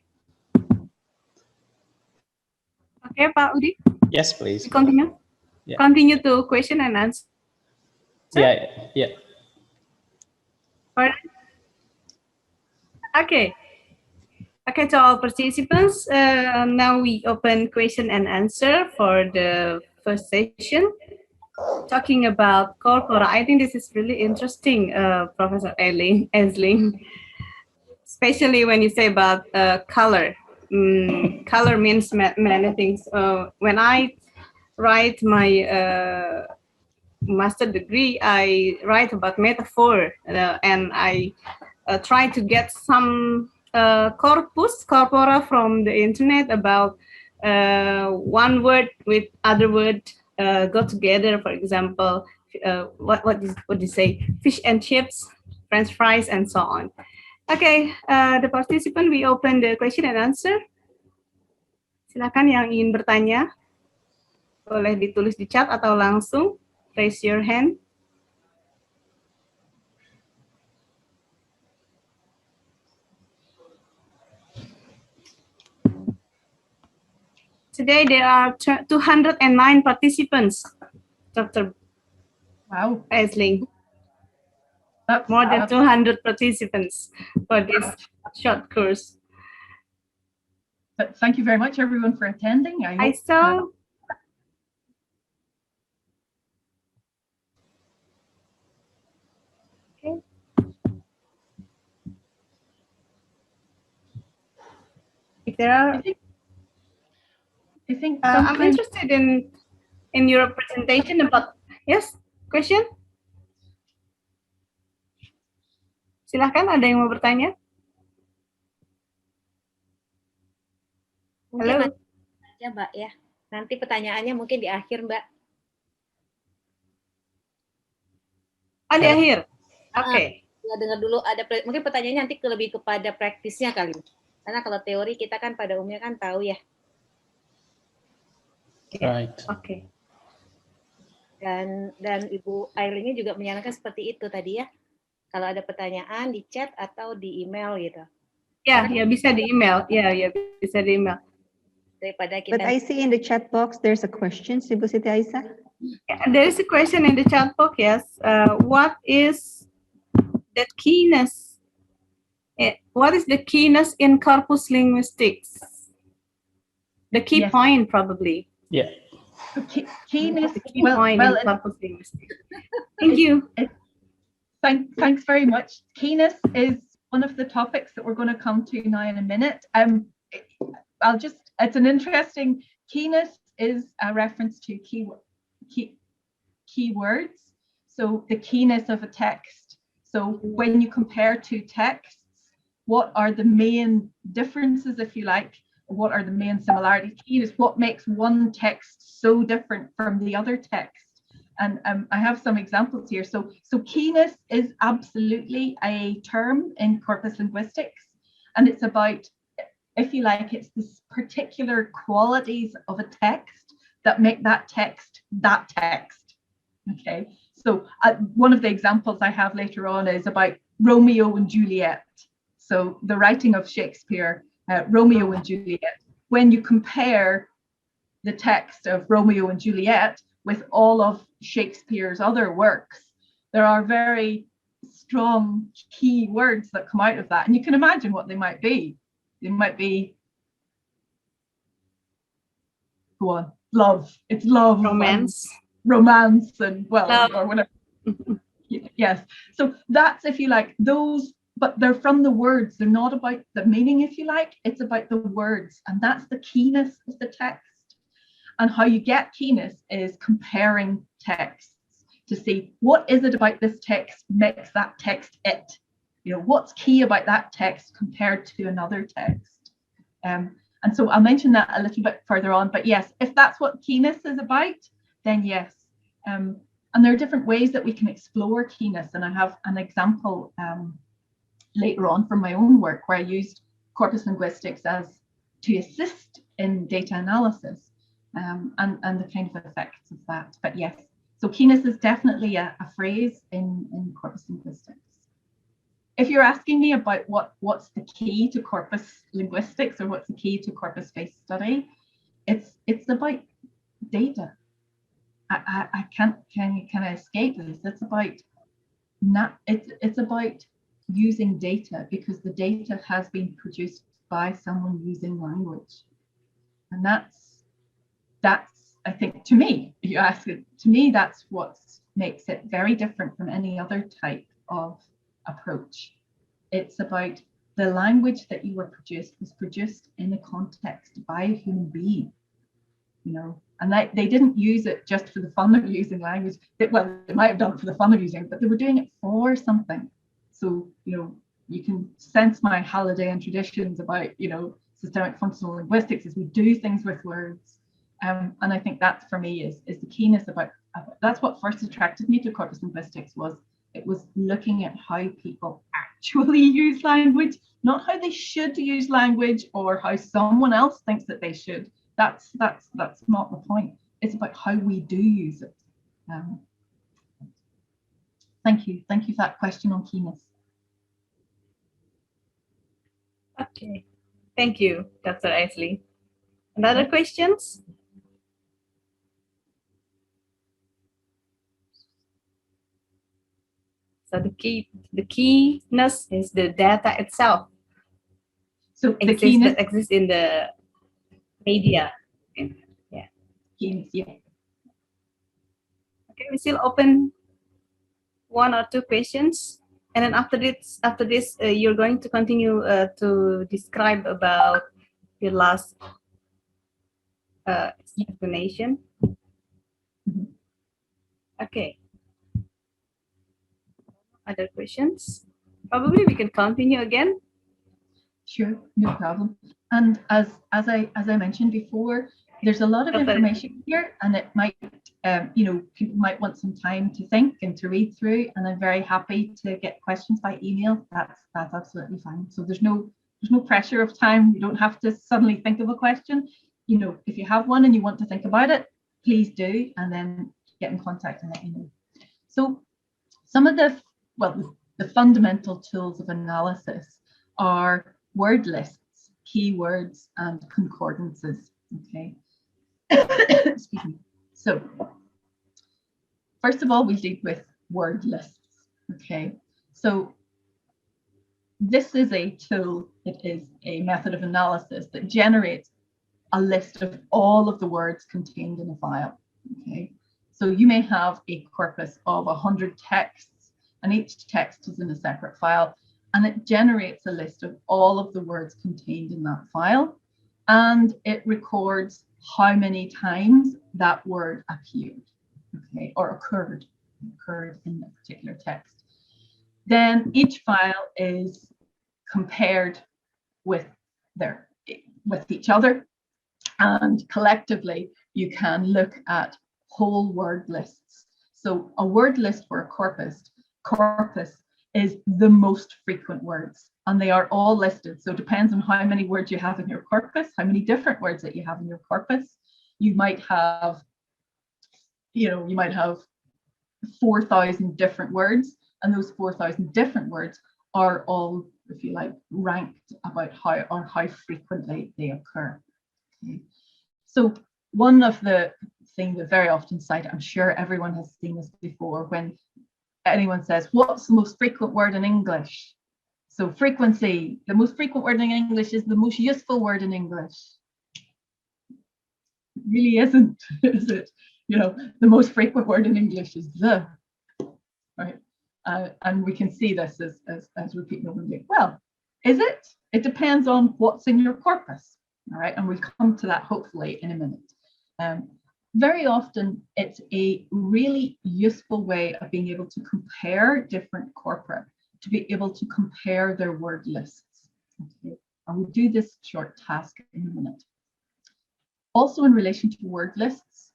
Okay, Pak Udi. Yes, please. We continue. Yeah. Continue to question and answer. Yeah. All right. Okay. Okay, to all participants, now we open question and answer for the first session, talking about corpora. I think this is really interesting, Professor Esling, especially when you say about color. Color means many things. When I write my master degree, I write about metaphor, and I try to get some corpora from the internet about one word with other word go together. For example, what do you say? Fish and chips, French fries, and so on. Okay, the participant, we open the question and answer. Silakan yang ingin bertanya, boleh ditulis di chat atau langsung raise your hand. Today there are 209 participants, Dr. Wow. Esling. More than 200 participants for this short course. But thank you very much, everyone, for attending. I saw. Okay. If there are, I think I'm interested in your presentation about. Yes, question. Silahkan, ada yang mau bertanya? Mungkin aja, Mbak, ya. Nanti pertanyaannya mungkin di akhir, Mbak. Oh, di akhir. Oke. Okay. Ya, dengar dulu mungkin pertanyaannya nanti lebih kepada praktisnya kali. Karena kalau teori kita kan pada umumnya kan tahu ya. Right. Oke. Okay. Dan Ibu Airlingnya juga menyarankan seperti itu tadi ya. Kalau ada pertanyaan di chat atau di email gitu. Ya, ya bisa di email. Ya, bisa di email. Daripada kita. But I see in the chat box there's a question, Ibu Tirtayasa. There is a question in the chat box. Yes. What is the keyness? What is the keyness in corpus linguistics? The key point, probably. Yeah. Keyness. The key point in corpus linguistics. Thank you. Thanks very much. Keyness is one of the topics that we're going to come to now in a minute. It's an interesting, keyness is a reference to keywords. So the keyness of a text. So when you compare two texts, what are the main differences, if you like? What are the main similarities? Keyness, what makes one text so different from the other text? And I have some examples here. So keenness is absolutely a term in corpus linguistics, and it's about, if you like, it's this particular qualities of a text that make that text that text. Okay, so one of the examples I have later on is about Romeo and Juliet. So the writing of Shakespeare, Romeo and Juliet. When you compare the text of Romeo and Juliet with all of Shakespeare's other works, there are very strong key words that come out of that. And you can imagine what they might be. They might be, go on, love. It's love. Romance. Romance and, well, Love. or whatever. Yes. So that's, if you like, those, but they're from the words. They're not about the meaning, if you like. It's about the words. And that's the keenness of the text. And how you get keenness is comparing texts to see what is it about this text makes that text it. You know, what's key about that text compared to another text. And so I'll mention that a little bit further on. But yes, if that's what keenness is about, then yes. And there are different ways that we can explore keenness. And I have an example later on from my own work where I used corpus linguistics as to assist in data analysis. And the kind of effects of that. But yes, so keenness is definitely a phrase in corpus linguistics. If you're asking me about what's the key to corpus linguistics or what's the key to corpus-based study, it's about data. I can't kind of escape this. It's about it's about using data, because the data has been produced by someone using language, and that's I think, to me, if you ask it, to me, that's what makes it very different from any other type of approach. It's about the language that you were produced was produced in a context by a human being, you know, and they didn't use it just for the fun of using language. Well, they might have done it for the fun of using it, but they were doing it for something. So, you know, you can sense my Hallidayan traditions about, you know, systemic functional linguistics as we do things with words. And I think that for me is the keenness about that's what first attracted me to corpus linguistics. Was it was looking at how people actually use language, not how they should use language or how someone else thinks that they should. That's not the point. It's about how we do use it. Thank you for that question on keenness. Okay, thank you, Dr. Aisley. Another questions? So the keyness is the data itself. So the keenness that exists in the media. Yeah. Keenness, yeah. Okay, we still open one or two questions, and then after this, you're going to continue to describe about your last explanation. Okay. Other questions? Probably we can continue again. Sure, no problem. And as I mentioned before, there's a lot of information here, and it might, you know, people might want some time to think and to read through. And I'm very happy to get questions by email. That's absolutely fine. So there's no pressure of time. You don't have to suddenly think of a question. You know, if you have one and you want to think about it, please do, and then get in contact and let me know. So some of the fundamental tools of analysis are word lists, keywords, and concordances. Okay. Excuse me. So first of all, we deal with word lists. Okay. So this is a tool. It is a method of analysis that generates a list of all of the words contained in a file. Okay. So you may have a corpus of 100 texts, and each text is in a separate file, and it generates a list of all of the words contained in that file, and it records how many times that word appeared, okay, or occurred in a particular text. Then each file is compared with each other, and collectively you can look at whole word lists. So a word list for a corpus is the most frequent words, and they are all listed. So it depends on how many words you have in your corpus, how many different words that you have in your corpus. You might have, you might have 4,000 different words, and those 4,000 different words are all, if you like, ranked about how frequently they occur. Okay. So one of the things that very often cited, I'm sure everyone has seen this before, when anyone says, what's the most frequent word in English? So frequency, the most frequent word in English is the most useful word in English. It really isn't, is it? The most frequent word in English is the, right? And we can see this as repeat over again. Well, is it? It depends on what's in your corpus, all right? And we'll come to that hopefully in a minute. Very often, it's a really useful way of being able to compare different corpora, to be able to compare their word lists. Okay? And we'll do this short task in a minute. Also, in relation to word lists,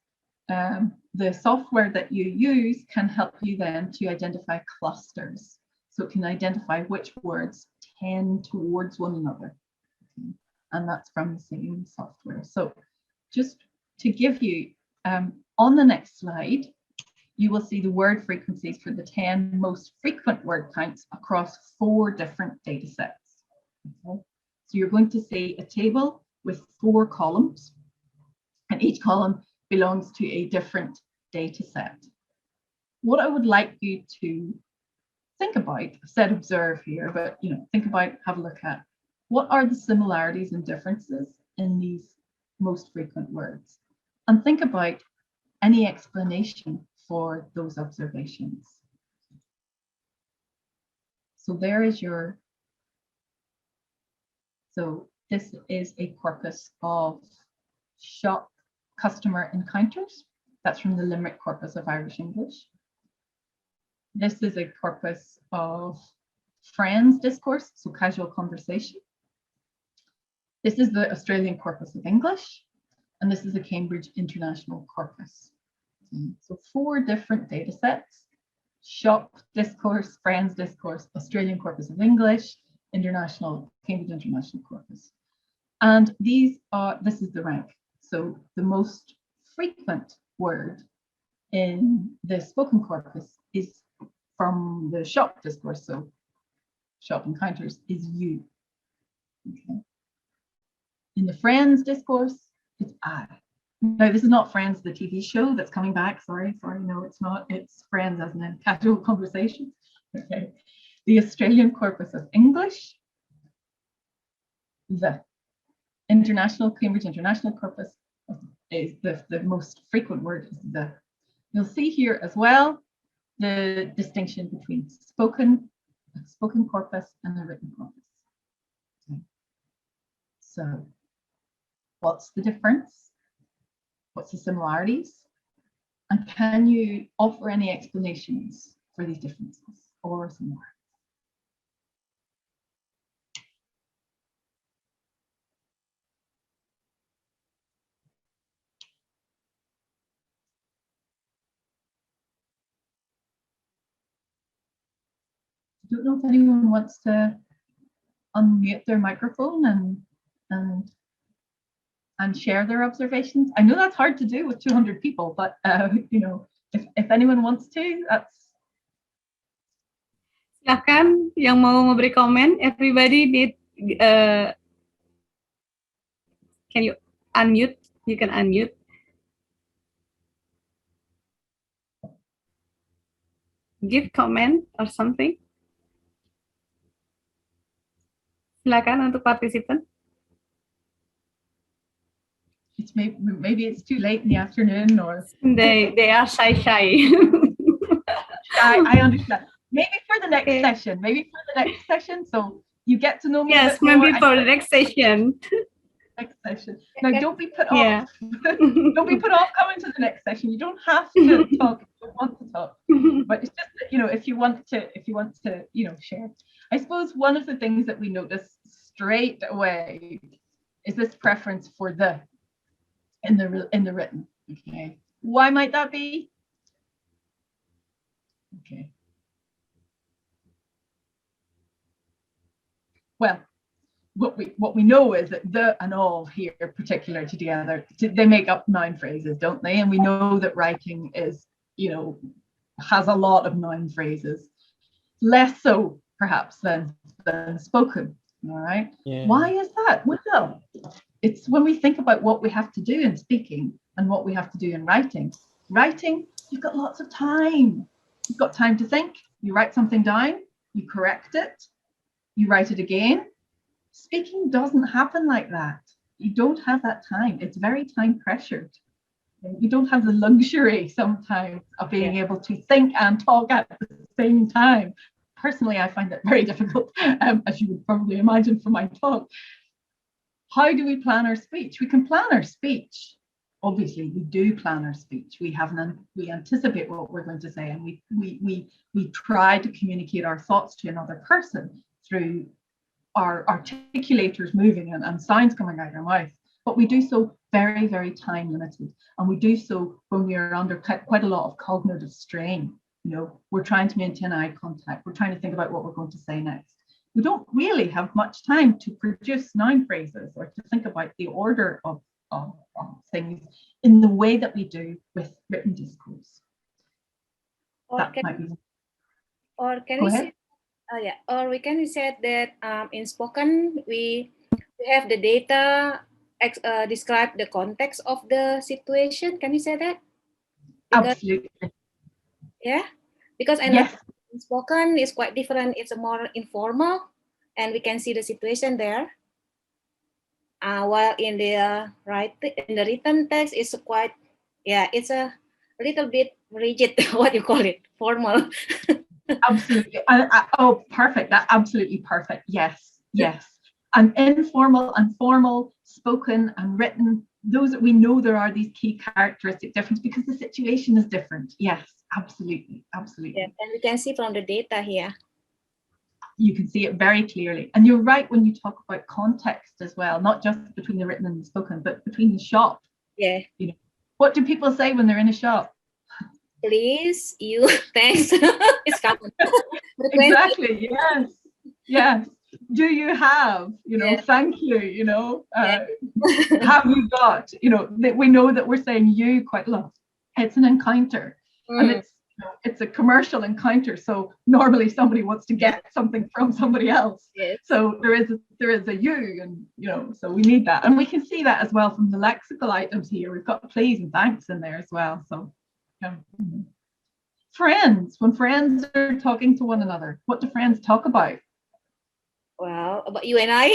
the software that you use can help you then to identify clusters. So it can identify which words tend towards one another. Okay? And that's from the same software. So just to give you, on the next slide, you will see the word frequencies for the 10 most frequent word counts across 4 different data sets. Okay? So you're going to see a table with 4 columns, and each column belongs to a different data set. What I would like you to think about, I've said observe here, but think about, have a look at, what are the similarities and differences in these most frequent words? And think about any explanation for those observations. So there is so this is a corpus of shop customer encounters. That's from the Limerick corpus of Irish English. This is a corpus of friends discourse, so casual conversation. This is the Australian corpus of English. And this is the Cambridge International Corpus. So 4 different data sets: shop discourse, friends discourse, Australian Corpus of English, Cambridge International Corpus. And this is the rank. So the most frequent word in the spoken corpus is from the shop discourse, so shop encounters, is you. Okay. In the friends discourse, it's I. Now, this is not Friends, the TV show that's coming back. Sorry, no, it's not. It's Friends as in casual conversations. Okay. The Australian Corpus of English, the Cambridge International Corpus is the most frequent word is the. You'll see here as well the distinction between spoken corpus and the written corpus. Okay. So, what's the difference? What's the similarities? And can you offer any explanations for these differences or similarities? I don't know if anyone wants to unmute their microphone and share their observations. I know that's hard to do with 200 people, but if anyone wants to, that's. Silakan yang mau memberi komen. Everybody need. Can you unmute? You can unmute. Give comment or something. Silakan untuk partisipan. It's maybe it's too late in the afternoon, or they are shy. I understand. Maybe for the next session. Maybe for the next session, so you get to know me. Yes, maybe for the next session. Next session. Now, don't be put off. Don't be put off coming to the next session. You don't have to talk if you don't want to talk, but it's just that, if you want to, share. I suppose one of the things that we notice straight away is this preference for the in the written. Okay, why might that be? Okay. Well, what we know is that the and all here particular together, they make up noun phrases, don't they? And we know that writing is, has a lot of noun phrases, less so perhaps than spoken. All right. Yeah. Why is that? Well, it's when we think about what we have to do in speaking and what we have to do in writing. Writing, you've got lots of time. You've got time to think. You write something down, you correct it, you write it again. Speaking doesn't happen like that. You don't have that time. It's very time pressured. You don't have the luxury sometimes of being able to think and talk at the same time. Personally, I find that very difficult, as you would probably imagine from my talk. How do we plan our speech? We can plan our speech. Obviously, we do plan our speech. We anticipate what we're going to say, and we try to communicate our thoughts to another person through our articulators moving and sounds coming out of our mouth. But we do so very, very time limited, and we do so when we are under quite a lot of cognitive strain. We're trying to maintain eye contact. We're trying to think about what we're going to say next. We don't really have much time to produce noun phrases or to think about the order of things in the way that we do with written discourse. Or we can say that in spoken we have the data describe the context of the situation. Can you say that? Absolutely. Yeah, because I know in spoken is quite different. It's a more informal, and we can see the situation there. While in the written text is quite, it's a little bit rigid. What you call it? Formal. Absolutely. Oh, perfect. That's absolutely perfect. Yes. And informal and formal, spoken and written, we know there are these key characteristic differences because the situation is different. Yes, absolutely. Yeah, and we can see from the data here. You can see it very clearly. And you're right when you talk about context as well, not just between the written and the spoken, but between the shop. Yeah. What do people say when they're in a shop? Please, you, thanks. It's common. Exactly. Yes. Do you have, thank you, have you got, we know that we're saying you quite a lot. It's an encounter and it's a commercial encounter. So normally somebody wants to get something from somebody else. Yes. So there is a you, and, so we need that. And we can see that as well from the lexical items here. We've got please and thanks in there as well. So friends, when friends are talking to one another, what do friends talk about? Well, about you and I.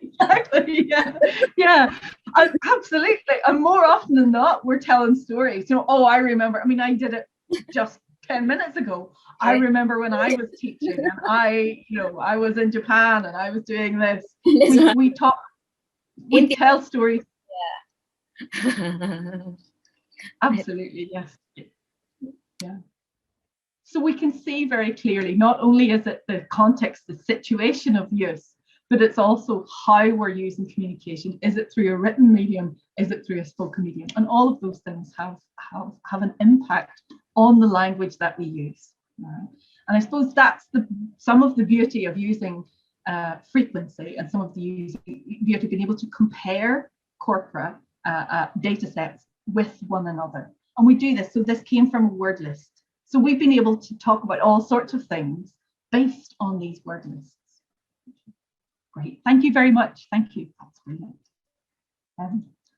Exactly. Yeah. Absolutely. And more often than not, we're telling stories. I remember. I did it just 10 minutes ago. I remember when I was teaching, and I was in Japan, and I was doing this. We talk. We tell stories. Yeah. Absolutely. Yes. Yeah. So we can see very clearly, not only is it the context, the situation of use, but it's also how we're using communication. Is it through a written medium? Is it through a spoken medium? And all of those things have an impact on the language that we use. And I suppose that's some of the beauty of using frequency, and some of the beauty of being able to compare corpora data sets with one another. And we do this. So this came from a word list. So we've been able to talk about all sorts of things based on these word lists. Great, thank you very much. Thank you, that's brilliant.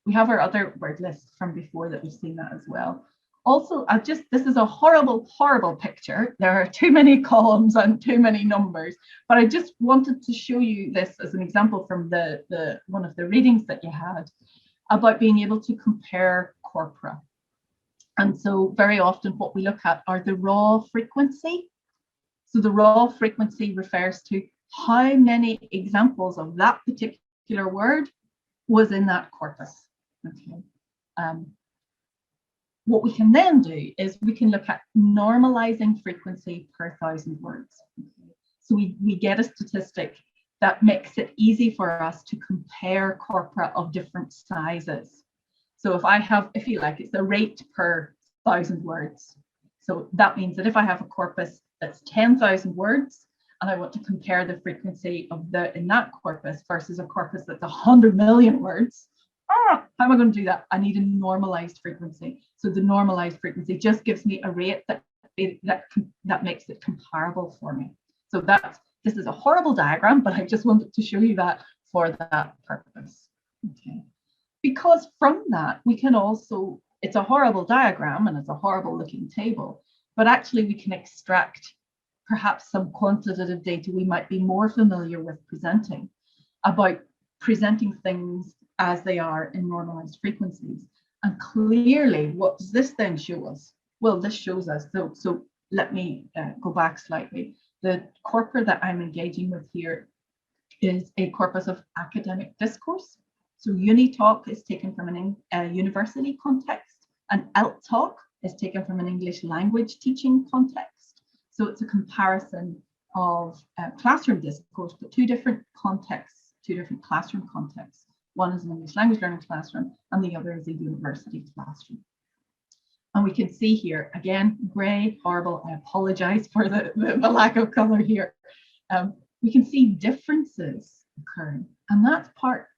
We have our other word list from before that we've seen that as well. Also, this is a horrible, horrible picture. There are too many columns and too many numbers, but I just wanted to show you this as an example from the one of the readings that you had about being able to compare corpora. And so very often what we look at are the raw frequency. So the raw frequency refers to how many examples of that particular word was in that corpus. Okay. What we can then do is we can look at normalizing frequency per 1,000 words. Okay. So we get a statistic that makes it easy for us to compare corpora of different sizes. So if you like, it's a rate per 1,000 words. So that means that if I have a corpus that's 10,000 words, and I want to compare the frequency of in that corpus versus a corpus that's 100 million words, how am I going to do that? I need a normalized frequency. So the normalized frequency just gives me a rate that makes it comparable for me. So this is a horrible diagram, but I just wanted to show you that for that purpose. Okay. Because from that, we can also, it's a horrible diagram and it's a horrible looking table, but actually we can extract perhaps some quantitative data we might be more familiar with presenting about presenting things as they are in normalized frequencies. And clearly, what does this then show us? Well, this shows us, so let me go back slightly. The corpus that I'm engaging with here is a corpus of academic discourse. So UniTalk is taken from a university context, and ELT-Talk is taken from an English language teaching context. So it's a comparison of classroom discourse, but two different contexts, two different classroom contexts. One is an English language learning classroom, and the other is a university classroom. And we can see here, again, grey, horrible, I apologize for the lack of colour here. We can see differences occurring, and that's part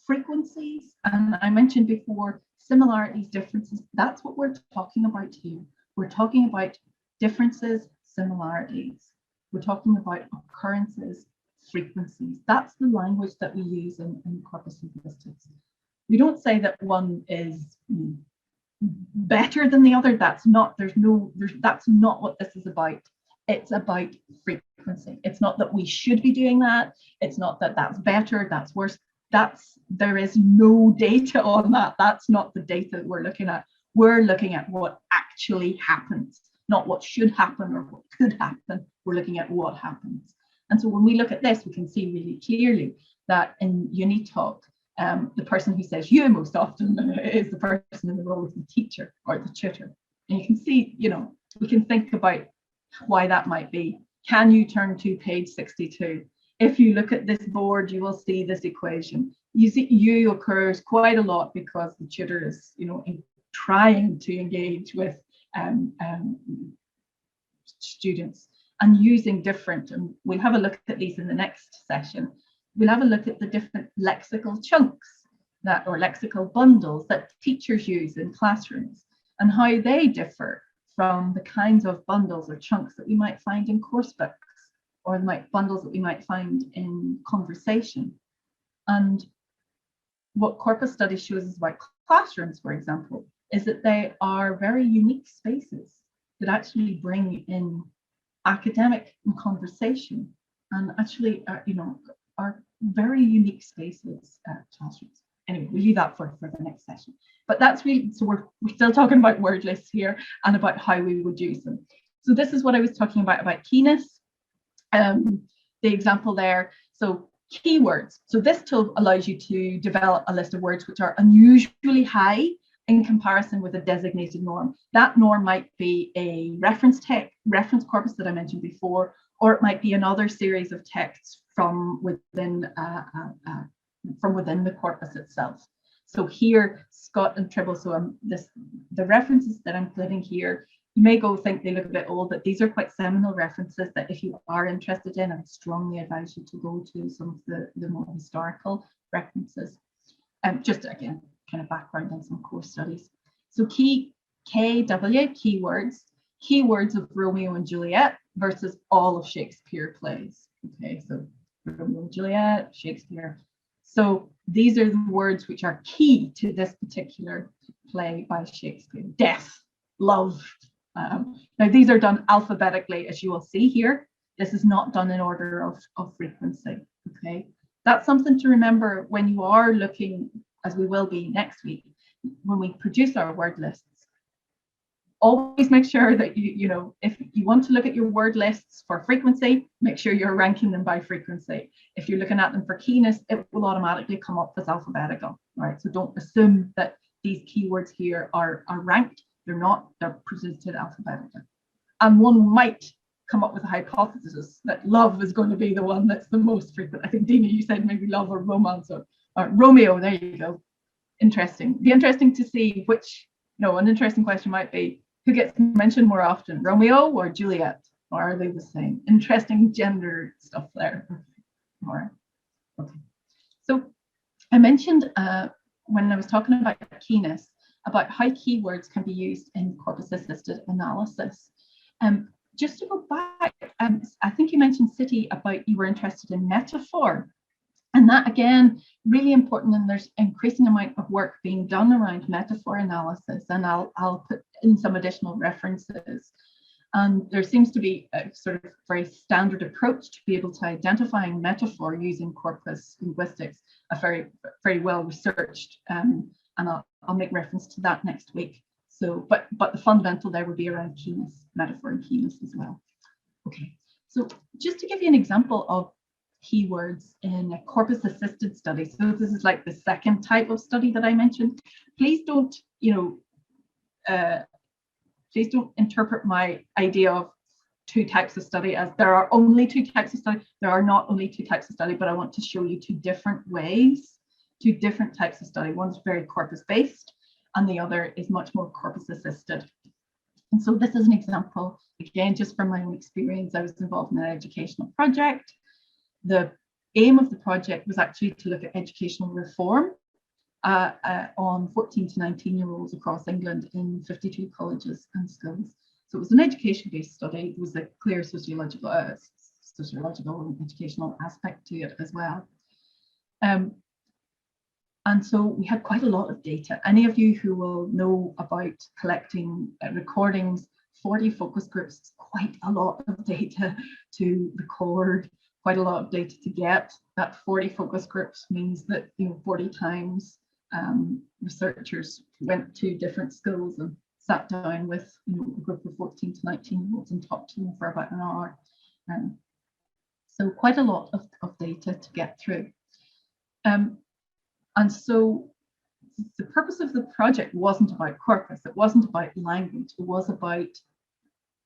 frequencies, and I mentioned before, similarities, differences, that's what we're talking about here. We're talking about differences, similarities. We're talking about occurrences, frequencies. That's the language that we use in corpus linguistics. We don't say that one is better than the other. That's not what this is about. It's about frequency. It's not that we should be doing that. It's not that that's better, that's worse. There is no data on that. That's not the data that we're looking at. We're looking at what actually happens, not what should happen or what could happen. We're looking at what happens. And so when we look at this, we can see really clearly that in UniTalk, the person who says you most often is the person in the role of the teacher or the tutor. And you can see, we can think about why that might be. Can you turn to page 62? If you look at this board, you will see this equation. You see you occurs quite a lot because the tutor is, trying to engage with students and using different, and we'll have a look at these in the next session. We'll have a look at the different lexical chunks or lexical bundles that teachers use in classrooms and how they differ from the kinds of bundles or chunks that we might find in course books or bundles that we might find in conversation. And what corpus study shows us about classrooms, for example, is that they are very unique spaces that actually bring in academic and conversation, and actually, are very unique spaces at classrooms. Anyway, we'll leave that for the next session. But that's really, so we're still talking about word lists here and about how we would use them. So this is what I was talking about keyness. The example there. So keywords. So this tool allows you to develop a list of words which are unusually high in comparison with a designated norm. That norm might be a reference corpus that I mentioned before, or it might be another series of texts from within the corpus itself. So here, Scott and Tribble, so the references that I'm putting here, you may think they look a bit old, but these are quite seminal references that if you are interested in, I would strongly advise you to go to some of the more historical references. Just again, kind of background on some course studies. So KW, keywords of Romeo and Juliet versus all of Shakespeare plays. Okay, so Romeo and Juliet, Shakespeare. So these are the words which are key to this particular play by Shakespeare. Death, love. Now these are done alphabetically, as you will see here. This is not done in order of frequency. Okay, that's something to remember when you are looking, as we will be next week, when we produce our word lists. Always make sure that if you want to look at your word lists for frequency, make sure you're ranking them by frequency. If you're looking at them for keyness, it will automatically come up as alphabetical, right? So don't assume that these keywords here are ranked. They're not, they're presented alphabetically. And one might come up with a hypothesis that love is going to be the one that's the most frequent. I think, Dina, you said maybe love or romance or Romeo, there you go. Interesting. Be interesting to see which, an interesting question might be, Who gets mentioned more often, Romeo or Juliet? Or are they the same? Interesting gender stuff there. All right. Okay. So I mentioned when I was talking about keyness, about how keywords can be used in corpus-assisted analysis. Just to go back, I think you mentioned, City, about you were interested in metaphor. And that, again, really important, and there's increasing amount of work being done around metaphor analysis, and I'll put in some additional references. And there seems to be a sort of very standard approach to be able to identifying metaphor using corpus linguistics, a very well researched, and I'll make reference to that next week. So, but the fundamental there would be around keyness, metaphor and keyness as well. Okay, so just to give you an example of keywords in a corpus-assisted study. So this is like the second type of study that I mentioned. Please don't, please don't interpret my idea of two types of study as there are only two types of study. There are not only two types of study, but I want to show you two different ways, two different types of study. One's very corpus-based, and the other is much more corpus-assisted. And so this is an example, again, just from my own experience. I was involved in an educational project. The aim of the project was actually to look at educational reform on 14 to 19-year-olds across England in 52 colleges and schools. So it was an education-based study. It was a clear sociological and educational aspect to it as well. And so we had quite a lot of data. Any of you who will know about collecting recordings, 40 focus groups is quite a lot of data to record, quite a lot of data to get. That 40 focus groups means that 40 times researchers went to different schools and sat down with a group of 14 to 19-year-olds and talked to them for about an hour. So quite a lot of data to get through. And so the purpose of the project wasn't about corpus, it wasn't about language, it was about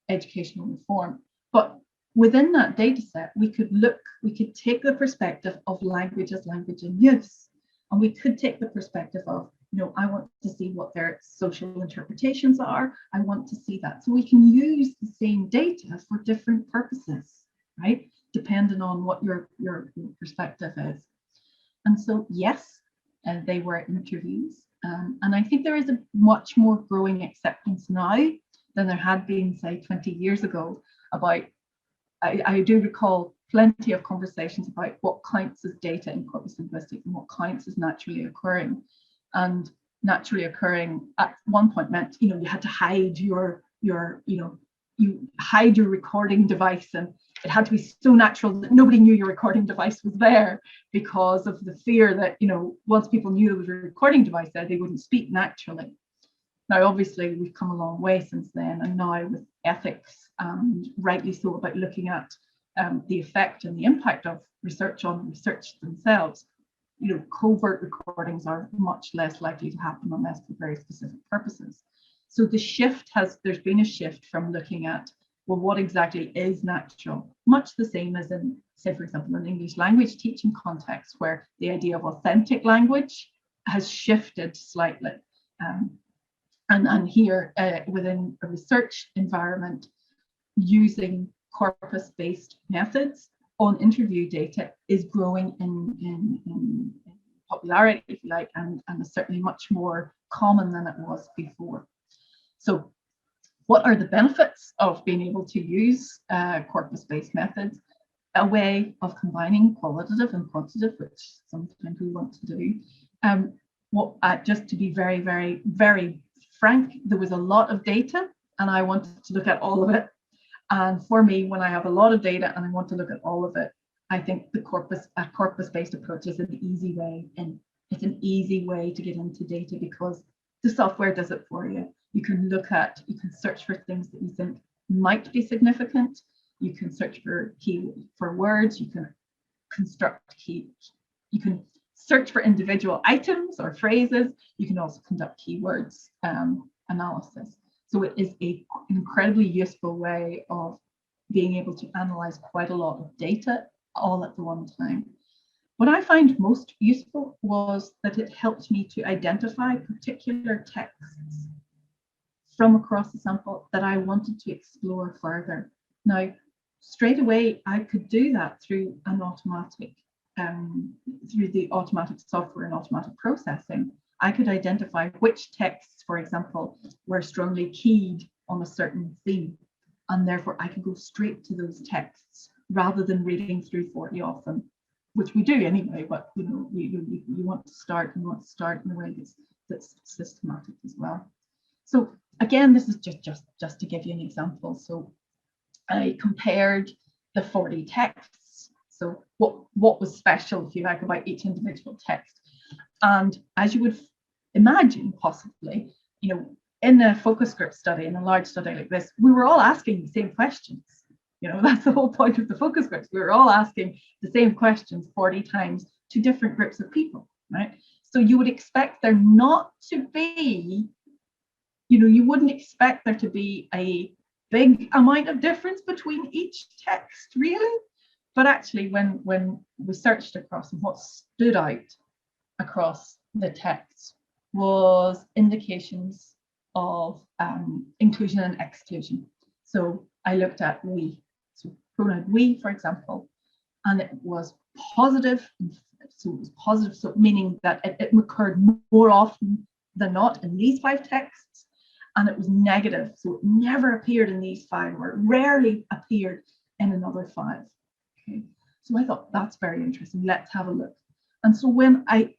educational reform. But within that data set, we could take the perspective of language as language in use. And we could take the perspective of, I want to see what their social interpretations are. I want to see that. So we can use the same data for different purposes, right? Depending on what your perspective is. And so, yes, they were interviews. And I think there is a much more growing acceptance now than there had been, say, 20 years ago about, I do recall plenty of conversations about what counts as data in corpus linguistics and what counts as naturally occurring. And naturally occurring at one point meant, you had to hide you hide your recording device, and it had to be so natural that nobody knew your recording device was there, because of the fear that, once people knew there was a recording device there, they wouldn't speak naturally. Now, obviously, we've come a long way since then, and now with ethics, and rightly so, about looking at the effect and the impact of research on research themselves, covert recordings are much less likely to happen unless for very specific purposes. So there's been a shift from looking at, well, what exactly is natural? Much the same as in, say, for example, an English language teaching context, where the idea of authentic language has shifted slightly. And here within a research environment, using corpus-based methods on interview data is growing in popularity, if you like, and is certainly much more common than it was before. So what are the benefits of being able to use corpus-based methods? A way of combining qualitative and quantitative, which sometimes we want to do. Just to be very, very, very frank, there was a lot of data and I wanted to look at all of it. And for me, when I have a lot of data and I want to look at all of it, I think a corpus-based approach is an easy way, and it's an easy way to get into data because the software does it for you. You can search for things that you think might be significant. You can search for words. You can you can search for individual items or phrases. You can also conduct keywords analysis. So it is an incredibly useful way of being able to analyze quite a lot of data all at the one time. What I find most useful was that it helped me to identify particular texts from across the sample that I wanted to explore further. Now, straight away, I could do that through an automatic, through the automatic software and automatic processing. I could identify which texts, for example, were strongly keyed on a certain theme, and therefore I could go straight to those texts rather than reading through 40 of them, which we do anyway. But you know, you want to start, in a way that's systematic as well. So again, this is just to give you an example. So I compared the 40 texts. So what was special, if you like, about each individual text? And as you would imagine, possibly, you know, in a focus group study, in a large study like this, we were all asking the same questions. You know, that's the whole point of the focus groups. We were all asking the same questions 40 times to different groups of people, right? So you would expect there not to be, you know, you wouldn't expect there to be a big amount of difference between each text, really. But actually, when we searched across, and what stood out across the text was indications of inclusion and exclusion. So I looked at we, so pronoun we, for example, and it was positive. So it was positive, so meaning that it occurred more often than not in these 5 texts, and it was negative, so it never appeared in these 5, or it rarely appeared in another 5. Okay, so I thought that's very interesting. Let's have a look. And so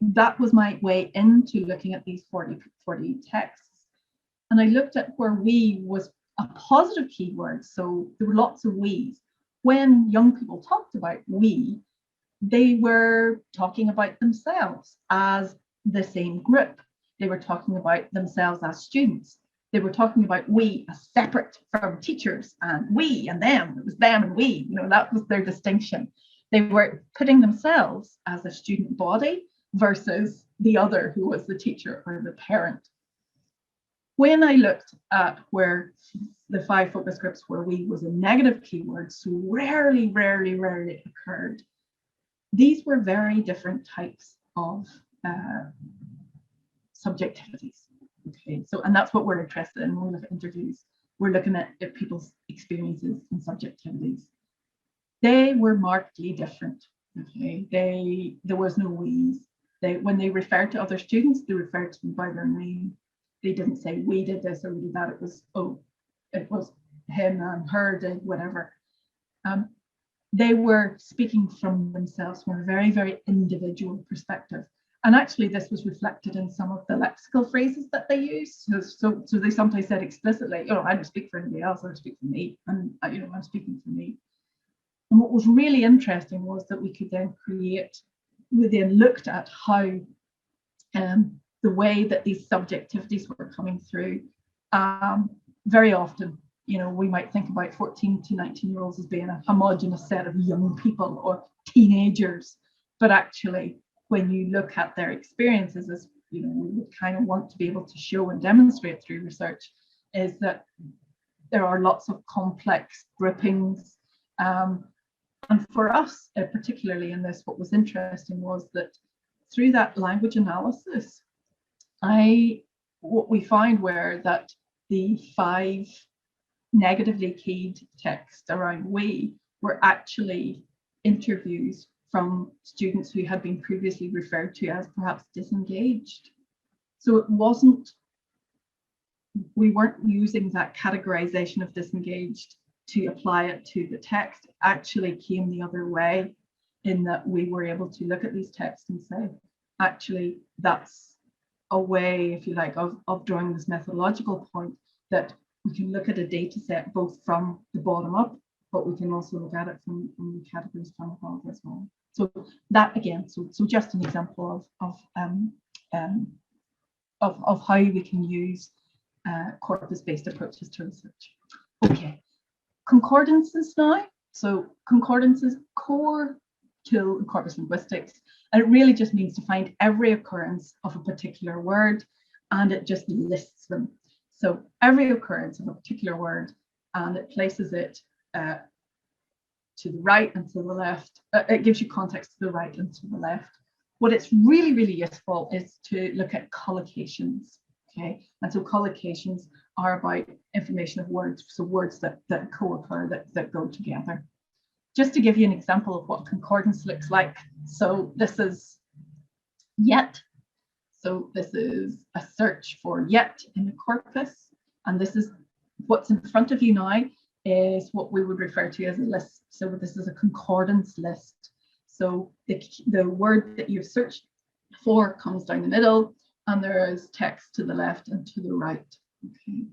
that was my way into looking at these 40 texts, and I looked at where we was a positive keyword. So there were lots of we's. When young people talked about we, they were talking about themselves as the same group. They were talking about themselves as students. They were talking about we as separate from teachers, and we and them. It was them and we, you know, that was their distinction. They were putting themselves as a student body versus the other, who was the teacher or the parent. When I looked at where the 5 focus groups where we was a negative keyword, so rarely occurred, these were very different types of subjectivities. Okay, so, and that's what we're interested in when we look at interviews. We're looking at people's experiences and subjectivities. They were markedly different. Okay, there was no we's. When they referred to other students, they referred to them by their name. They didn't say we did this or we did that. It was, oh, it was him and her did whatever. They were speaking from themselves from a very, very individual perspective. And actually, this was reflected in some of the lexical phrases that they used. So they sometimes said explicitly, "Oh, I don't speak for anybody else. I speak for me, and you know, I'm speaking for me." And what was really interesting was that we could then looked at how the way that these subjectivities were coming through. Very often, you know, we might think about 14 to 19-year-olds as being a homogenous set of young people or teenagers, but actually, when you look at their experiences, as you know, we would kind of want to be able to show and demonstrate through research, is that there are lots of complex groupings. And for us, particularly in this, what was interesting was that through that language analysis, what we found were that the 5 negatively keyed texts around we were actually interviews from students who had been previously referred to as perhaps disengaged. So it wasn't, we weren't using that categorization of disengaged to apply it to the text. It actually came the other way, in that we were able to look at these texts and say, actually, that's a way, if you like, of drawing this methodological point, that we can look at a data set both from the bottom up, but we can also look at it from the categories from above as well. So that again, so just an example of how we can use corpus-based approaches to research. Okay, concordances now. So concordances, core tool in corpus linguistics, and it really just means to find every occurrence of a particular word, and it just lists them. So every occurrence of a particular word, and it places it to the right and to the left. It gives you context to the right and to the left. What it's really, really useful is to look at collocations. Okay, and so collocations are about information of words, so words that co-occur, that go together. Just to give you an example of what concordance looks like. So this is yet. So this is a search for yet in the corpus. And this is what's in front of you now is what we would refer to as a list. So this is a concordance list. So the word that you've searched for comes down the middle, and there is text to the left and to the right. Okay.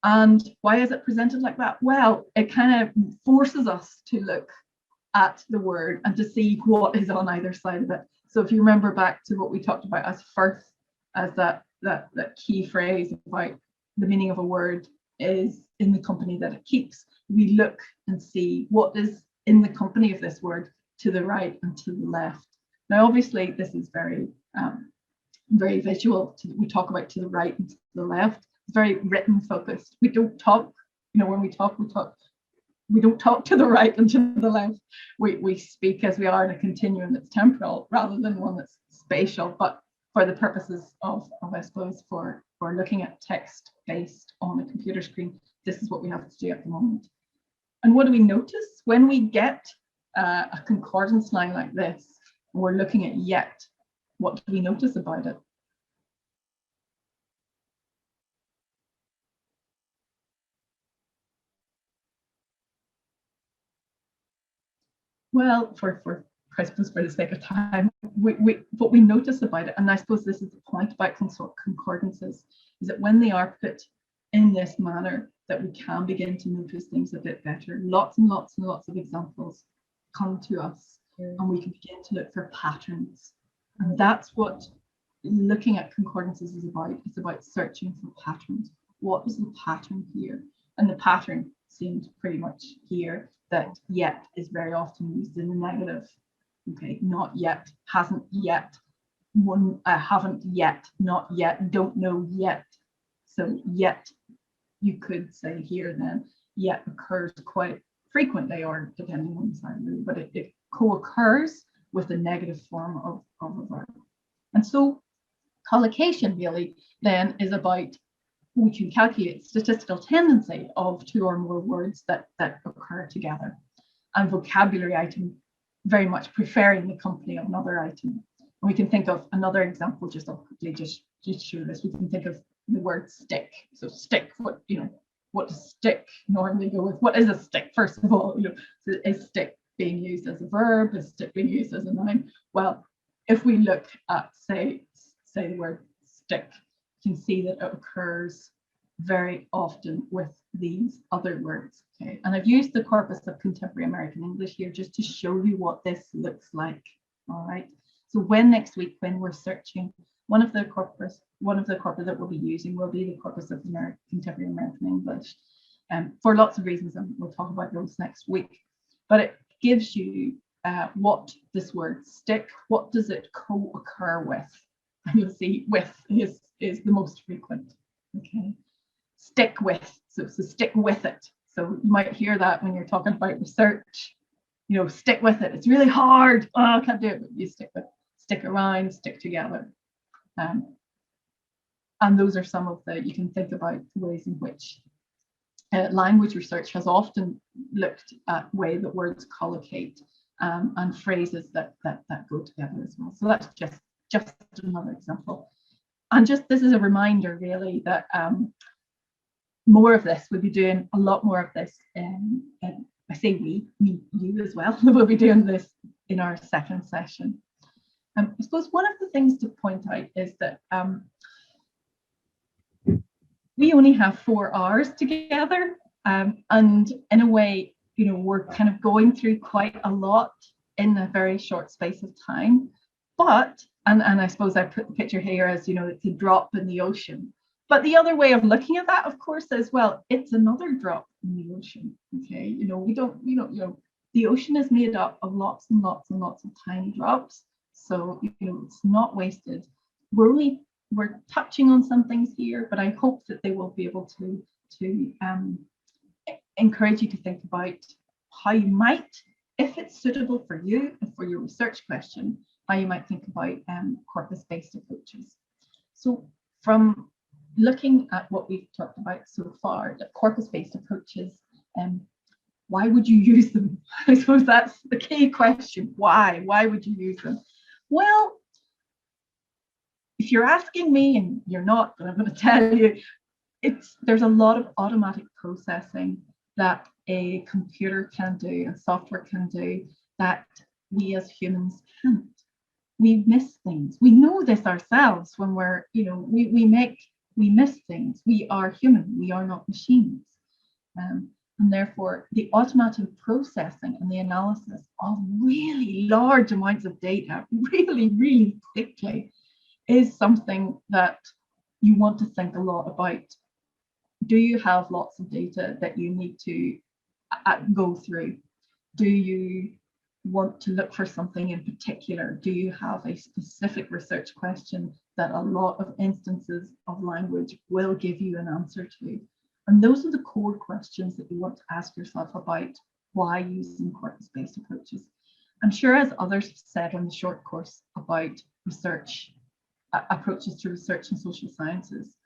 And why is it presented like that? Well, it kind of forces us to look at the word and to see what is on either side of it. So if you remember back to what we talked about as first, as that key phrase about the meaning of a word is in the company that it keeps, we look and see what is in the company of this word to the right and to the left. Now, obviously, this is very, very visual. We talk about to the right and to the left. It's very written focused. We don't talk, when we talk, we don't talk to the right and to the left. We speak as we are in a continuum that's temporal rather than one that's spatial. But for the purposes of I suppose, for looking at text based on the computer screen, this is what we have to do at the moment. And what do we notice when we get a concordance line like this? And we're looking at yet. What do we notice about it? Well, for I suppose for the sake of time, what we notice about it, and I suppose this is the point about concordances, is that when they are put in this manner, that we can begin to notice things a bit better. Lots and lots and lots of examples come to us, and we can begin to look for patterns. And that's what looking at concordances is about. It's about searching for patterns. What is the pattern here? And the pattern seems pretty much here that yet is very often used in the negative. Okay, not yet, hasn't yet, haven't yet, not yet, don't know yet. So yet, you could say here then, yet occurs quite frequently, or depending on the side, but it co-occurs with the negative form of a verb. And so collocation really then is about, we can calculate statistical tendency of two or more words that occur together, and vocabulary item very much preferring the company of another item. And we can think of another example, just I'll quickly just show this. We can think of the word stick. So stick, what does stick normally go with? What is a stick, first of all? So is stick being used as a verb? Is stick being used as a noun? Well, if we look at say the word stick, you can see that it occurs very often with these other words. Okay, and I've used the corpus of contemporary American English here just to show you what this looks like. All right. So next week when we're searching, one of the corpus that we'll be using will be the corpus of contemporary American English, for lots of reasons, and we'll talk about those next week. But it gives you what this word stick, what does it co-occur with? And you'll see with is the most frequent. Okay. Stick with, so stick with it. So you might hear that when you're talking about research, stick with it. It's really hard. Oh, I can't do it, but you stick with it. Stick around, stick together. And those are some of you can think about ways in which language research has often looked at way that words collocate and phrases that go together as well. So that's just another example. And this is a reminder really that more of this, we'll be doing a lot more of this. I say you as well, we'll be doing this in our second session. I suppose one of the things to point out is that we only have 4 hours together, and in a way, we're kind of going through quite a lot in a very short space of time. But, and I suppose I put the picture here as, it's a drop in the ocean. But the other way of looking at that, of course, is, well, it's another drop in the ocean. Okay, the ocean is made up of lots and lots and lots of tiny drops. So, it's not wasted. We're touching on some things here, but I hope that they will be able to encourage you to think about how you might, if it's suitable for you and for your research question, how you might think about corpus-based approaches. So from looking at what we've talked about so far, the corpus-based approaches, why would you use them? I suppose that's the key question. Why? Why would you use them? Well, if you're asking me, and you're not, but I'm going to tell you, there's a lot of automatic processing that a computer can do and software can do that we as humans can't. We miss things. We know this ourselves when we're, we miss things. We are human. We are not machines. And therefore, the automatic processing and the analysis of really large amounts of data really, really quickly is something that you want to think a lot about. Do you have lots of data that you need to go through? Do you want to look for something in particular? Do you have a specific research question that a lot of instances of language will give you an answer to? And those are the core questions that you want to ask yourself about why using corpus-based approaches. I'm sure, as others have said on the short course about research, approaches to research in social sciences,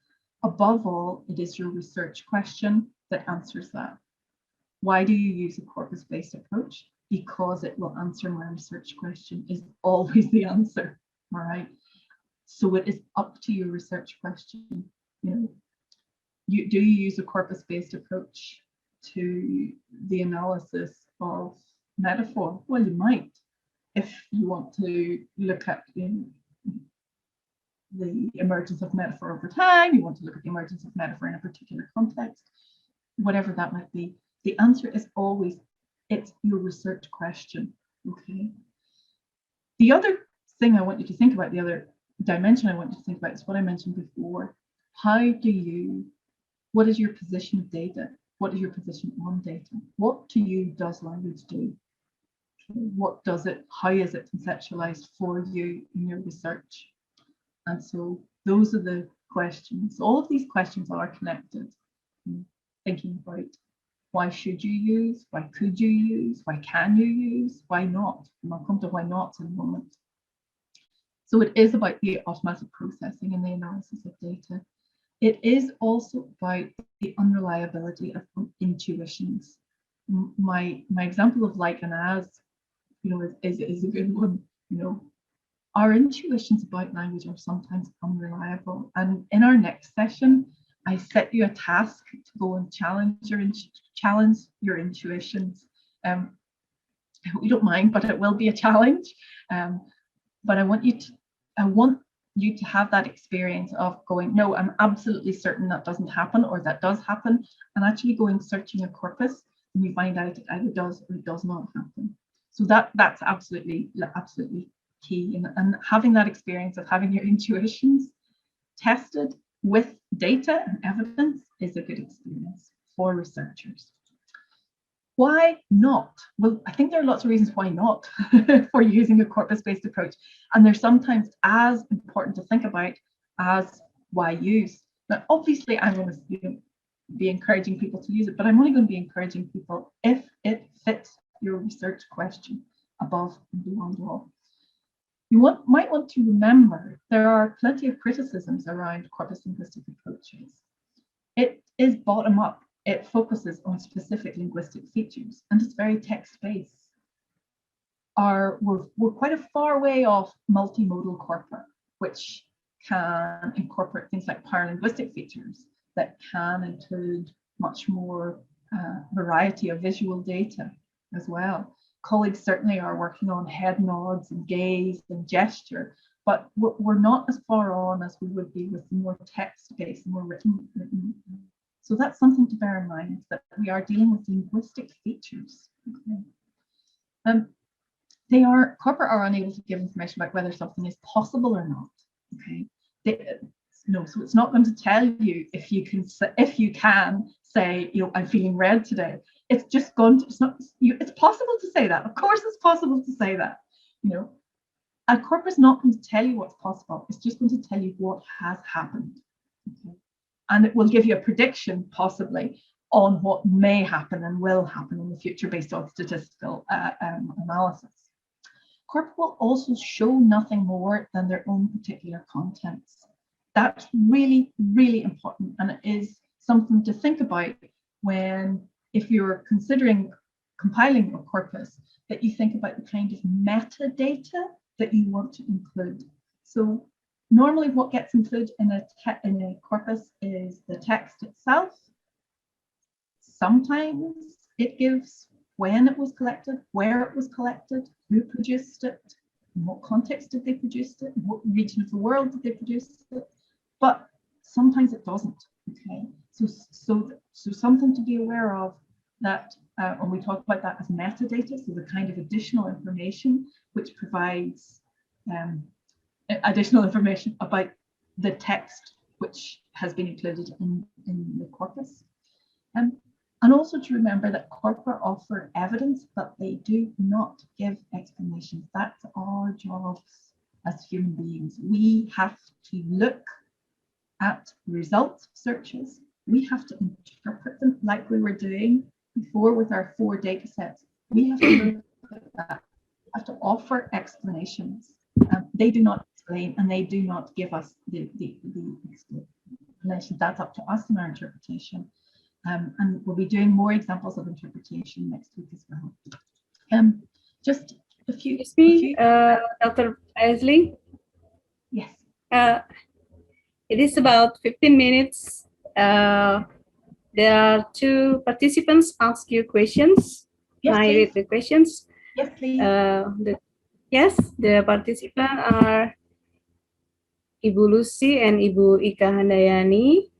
above all, it is your research question that answers that. Why do you use a corpus-based approach? Because it will answer my research question is always the answer, all right? So it is up to your research question. Do you use a corpus-based approach to the analysis of metaphor? Well, you might, if you want to look at the emergence of metaphor over time, you want to look at the emergence of metaphor in a particular context, whatever that might be. The answer is always, it's your research question, okay? The other thing I want you to think about, the other dimension I want you to think about is what I mentioned before. What is your position of data? What is your position on data? What to you does language do? What does it, how is it conceptualized for you in your research? And so those are the questions. All of these questions are connected. Thinking about why should you use, why could you use, why can you use, why not? And I'll come to why not in a moment. So it is about the automatic processing and the analysis of data. It is also about the unreliability of intuitions. My example of like and as, is a good one. Our intuitions about language are sometimes unreliable. And in our next session, I set you a task to go and challenge your intuitions. I hope you don't mind, but it will be a challenge. But I want you to have that experience of going, no, I'm absolutely certain that doesn't happen, or that does happen, and actually going searching a corpus, and you find out it either does or it does not happen. So that's absolutely key, and having that experience of having your intuitions tested with data and evidence is a good experience for researchers. Why not? Well, I think there are lots of reasons why not for using a corpus-based approach, and they're sometimes as important to think about as why use. Now, obviously, I'm going to be encouraging people to use it, but I'm only going to be encouraging people if it fits your research question above and beyond all. You might want to remember there are plenty of criticisms around corpus linguistic approaches. It is bottom up. It focuses on specific linguistic features, and it's very text-based. We're quite a far way off multimodal corpora, which can incorporate things like paralinguistic features that can include much more variety of visual data as well. Colleagues certainly are working on head nods and gaze and gesture, but we're not as far on as we would be with more text-based, more written. So that's something to bear in mind, that we are dealing with linguistic features. Okay. Corpora are unable to give information about whether something is possible or not. Okay. So it's not going to tell you if you can say, I'm feeling red today. It's just it's possible to say that. Of course, it's possible to say that. A corpora is not going to tell you what's possible. It's just going to tell you what has happened. Okay. And it will give you a prediction, possibly, on what may happen and will happen in the future based on statistical analysis. Corpora will also show nothing more than their own particular contents. that's really, really important, and it is something to think about if you're considering compiling a corpus, that you think about the kind of metadata that you want to include. So normally what gets included in a corpus is the text itself. Sometimes it gives when it was collected, where it was collected, who produced it, in what context did they produce it, in what region of the world did they produce it, but sometimes it doesn't. Okay, so something to be aware of, that when we talk about that as metadata, so the kind of additional information which provides additional information about the text which has been included in the corpus. And also to remember that corpora offer evidence, but they do not give explanations. That's our jobs as human beings. We have to look at results searches. We have to interpret them like we were doing before with our 4 data sets. We have to look at that. We have to offer explanations. They do not explain, and they do not give us the explanation. That's up to us in our interpretation. And we'll be doing more examples of interpretation next week as well. Just a few. Dr. Aisling? Yes. It is about 15 minutes. There are 2 participants ask you questions. Yes, Can I please. read the questions? Yes, please. The participants are Ibu Lucy and Ibu Ika Handayani.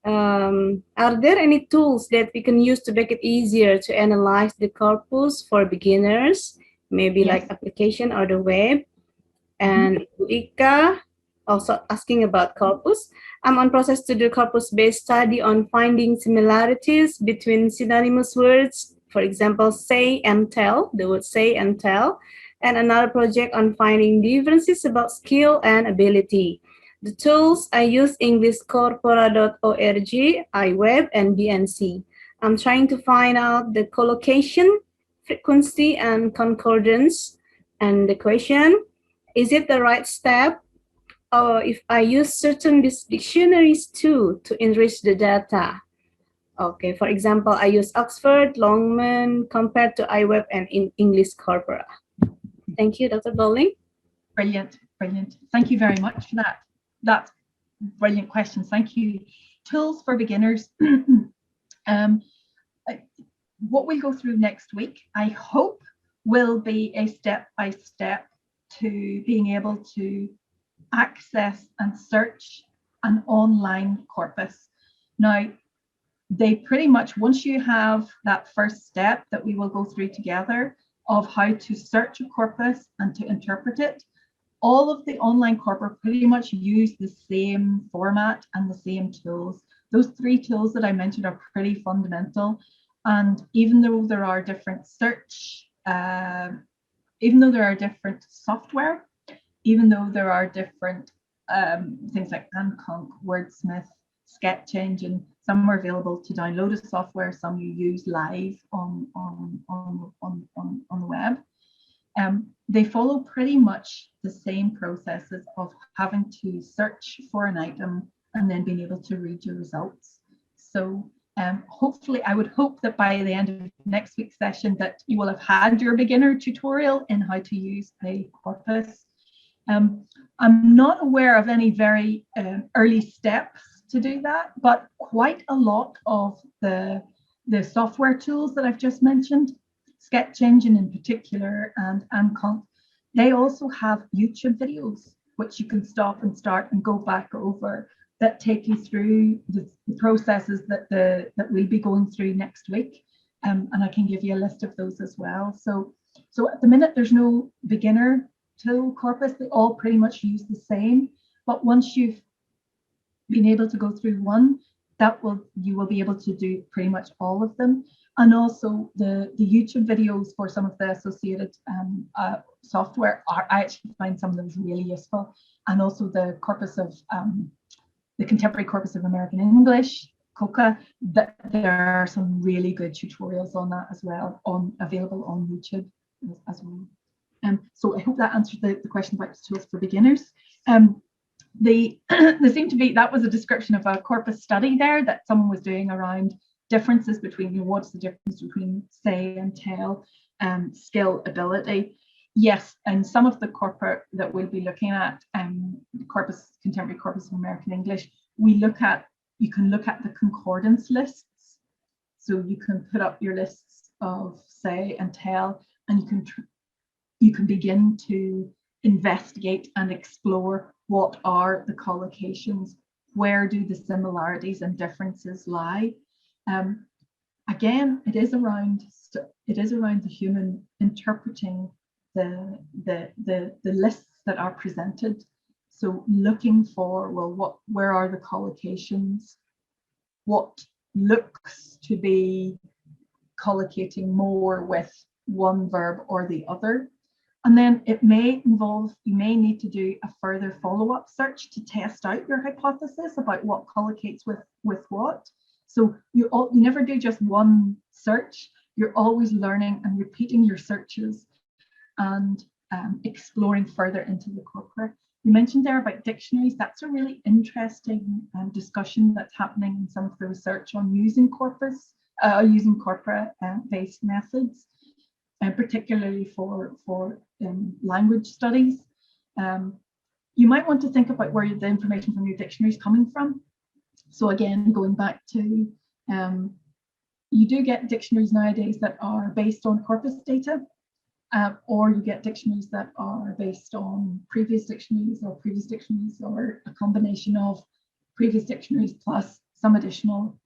Are there any tools that we can use to make it easier to analyze the corpus for beginners, maybe Yes. like application or the web? And Ika also asking about corpus. I'm on process to do corpus-based study on finding similarities between synonymous words, for example, say and tell, the word say and tell, and another project on finding differences about skill and ability. The tools I use EnglishCorpora.org, iWeb, and BNC. I'm trying to find out the collocation, frequency, and concordance. And the question, is it the right step? Or if I use certain dictionaries too to enrich the data? Okay, for example, I use Oxford, Longman, compared to iWeb and in English Corpora. Thank you, Dr. Bowling. Brilliant, brilliant. Thank you very much for that. That's brilliant questions. Thank you. Tools for beginners. What we'll go through next week, I hope, will be a step-by-step to being able to access and search an online corpus. Now, they pretty much, once you have that first step that we will go through together of how to search a corpus and to interpret it, all of the online corpora pretty much use the same format and the same tools. Those 3 tools that I mentioned are pretty fundamental. And even though there are different even though there are different software, even though there are different things like Ageng, Wordsmith, Sketch Engine, some are available to download as software, some you use live on the web. They follow pretty much the same processes of having to search for an item and then being able to read your results. So hopefully, I would hope that by the end of next week's session that you will have had your beginner tutorial in how to use a corpus. I'm not aware of any very early steps to do that, but quite a lot of the software tools that I've just mentioned, Sketch Engine in particular and Ageng, they also have YouTube videos which you can stop and start and go back over that take you through the processes that we'll be going through next week. And I can give you a list of those as well. So at the minute, there's no beginner tool corpus. They all pretty much use the same. But once you've been able to go through one, you will be able to do pretty much all of them. And also the YouTube videos for some of the associated software I actually find some of those really useful. And also the corpus of the Contemporary Corpus of American English, COCA, that there are some really good tutorials on that as well, available on YouTube as well. So I hope that answered the question about tools for beginners. there seemed to be, that was a description of a corpus study there that someone was doing around differences between, you know, what's the difference between say and tell, skill, ability. Yes, and some of the corpora that we'll be looking at, corpus, contemporary corpus of American English, you can look at the concordance lists. So you can put up your lists of say and tell, and you can begin to investigate and explore what are the collocations, where do the similarities and differences lie. Again, it is around the human interpreting the lists that are presented. So looking for, well, where are the collocations? What looks to be collocating more with one verb or the other? And then it may involve, you may need to do a further follow-up search to test out your hypothesis about what collocates with what. So you never do just one search. You're always learning and repeating your searches and exploring further into the corpora. You mentioned there about dictionaries. That's a really interesting discussion that's happening in some of the research on using corpora-based methods, and particularly for language studies. You might want to think about where the information from your dictionary is coming from. So again, going back to, you do get dictionaries nowadays that are based on corpus data, or you get dictionaries that are based on previous dictionaries or a combination of previous dictionaries plus some additional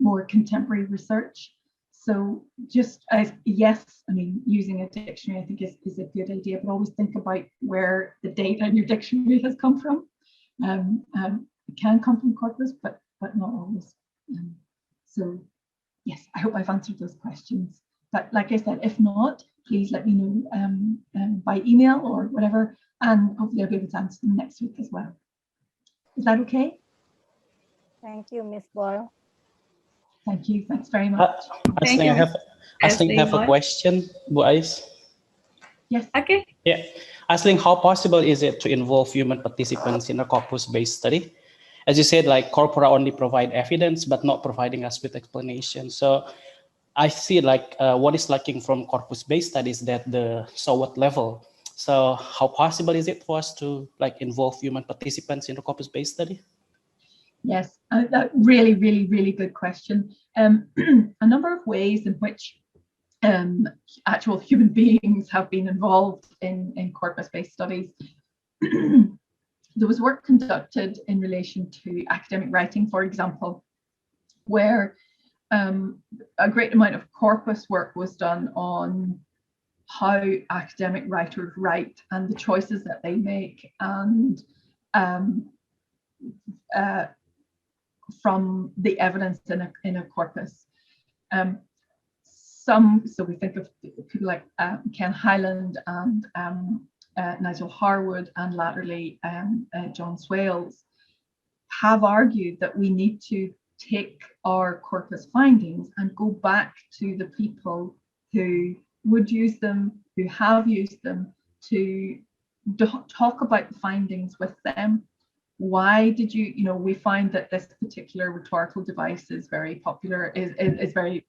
more contemporary research. So just as, yes, I mean, using a dictionary I think is a good idea, but always think about where the data in your dictionary has come from. It can come from corpus, but not always. So yes, I hope I've answered those questions. But like I said, if not, please let me know by email or whatever, and hopefully I'll be able to answer them next week as well. Is that okay? Thank you, Ms. Boyle. Thank you. Thanks very much. Thank you. I have a question, Bu Ais. Yes. Okay. Yeah. Asking how possible is it to involve human participants in a corpus-based study? As you said, like corpora only provide evidence, but not providing us with explanation. So I see like what is lacking from corpus-based studies that the so what level. So how possible is it for us to like involve human participants in a corpus-based study? Yes, that really, really, really good question. A number of ways in which actual human beings have been involved in corpus-based studies. There was work conducted in relation to academic writing, for example, where a great amount of corpus work was done on how academic writers write and the choices that they make, and from the evidence in a corpus. So we think of people like Ken Hyland and Nigel Harwood, and latterly John Swales, have argued that we need to take our corpus findings and go back to the people who would use them, who have used them, to talk about the findings with them. Why did you, we find that this particular rhetorical device is very popular, is very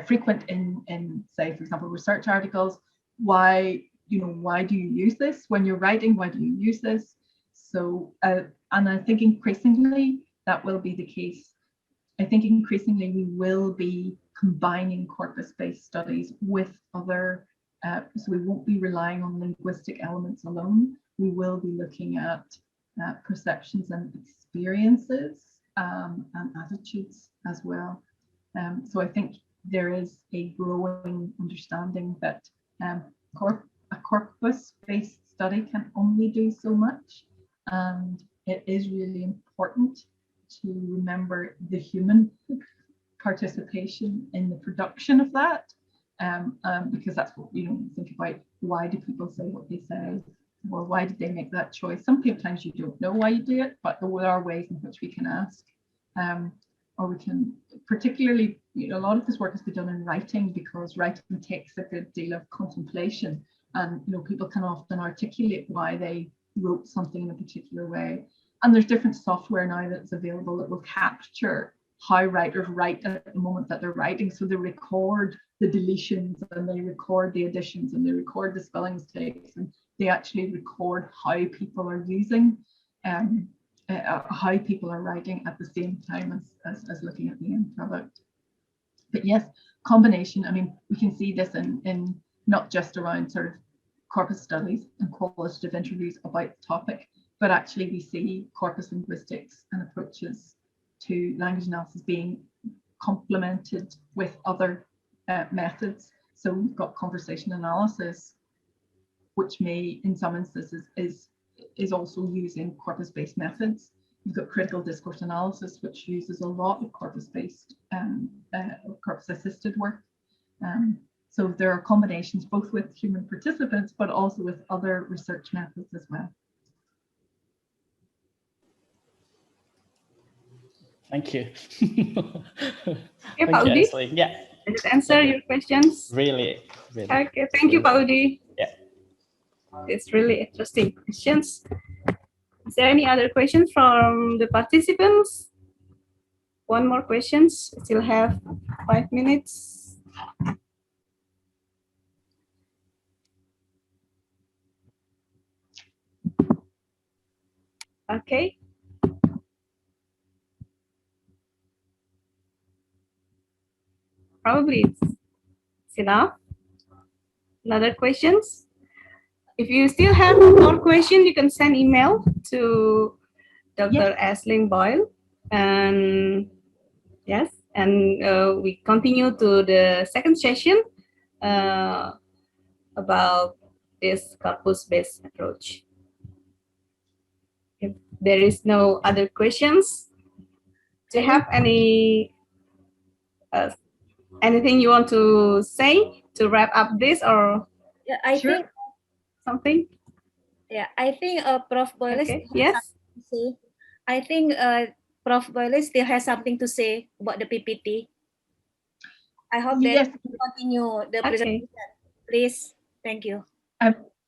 frequent in, say, for example, research articles. Why do you use this when you're writing? Why do you use this? So, and I think increasingly that will be the case. I think increasingly we will be combining corpus-based studies with other, so we won't be relying on linguistic elements alone. We will be looking at perceptions and experiences and attitudes as well. So I think there is a growing understanding that a corpus-based study can only do so much, and it is really important to remember the human participation in the production of that, because that's what think about. Why do people say what they say, or why did they make that choice? Sometimes you don't know why you do it, but there are ways in which we can ask, or we can, particularly, a lot of this work has been done in writing, because writing takes a good deal of contemplation, and people can often articulate why they wrote something in a particular way. And there's different software now that's available that will capture how writers write at the moment that they're writing. So they record the deletions and they record the additions and they record the spelling mistakes, and they actually record how people are using, how people are writing at the same time as looking at the end product. But yes, combination, I mean, we can see this in not just around sort of corpus studies and qualitative interviews about the topic, but actually we see corpus linguistics and approaches to language analysis being complemented with other methods. So we've got conversation analysis, which may, in some instances, is also using corpus-based methods. We've got critical discourse analysis, which uses a lot of corpus-based, corpus-assisted work. So there are combinations both with human participants, but also with other research methods as well. Thank you. Okay, Thank you, Udi. Ashley. Yeah. Does it answer your questions? Really. Okay, thank you, Udi. Yeah. It's really interesting questions. Is there any other questions from the participants? One more questions. Still have 5 minutes. Okay. Probably it's enough. Another questions? If you still have more questions, you can send email to Dr. Aisling Boyle. And yes, and we continue to the second session about this corpus-based approach. If there is no other questions, do you have any anything you want to say to wrap up this, or Yeah, I think something? Yeah, I think Prof. Boyle Okay. Yes. say. I think Prof. Boyle still has something to say about the PPT. I hope that you continue the presentation. Please, thank you.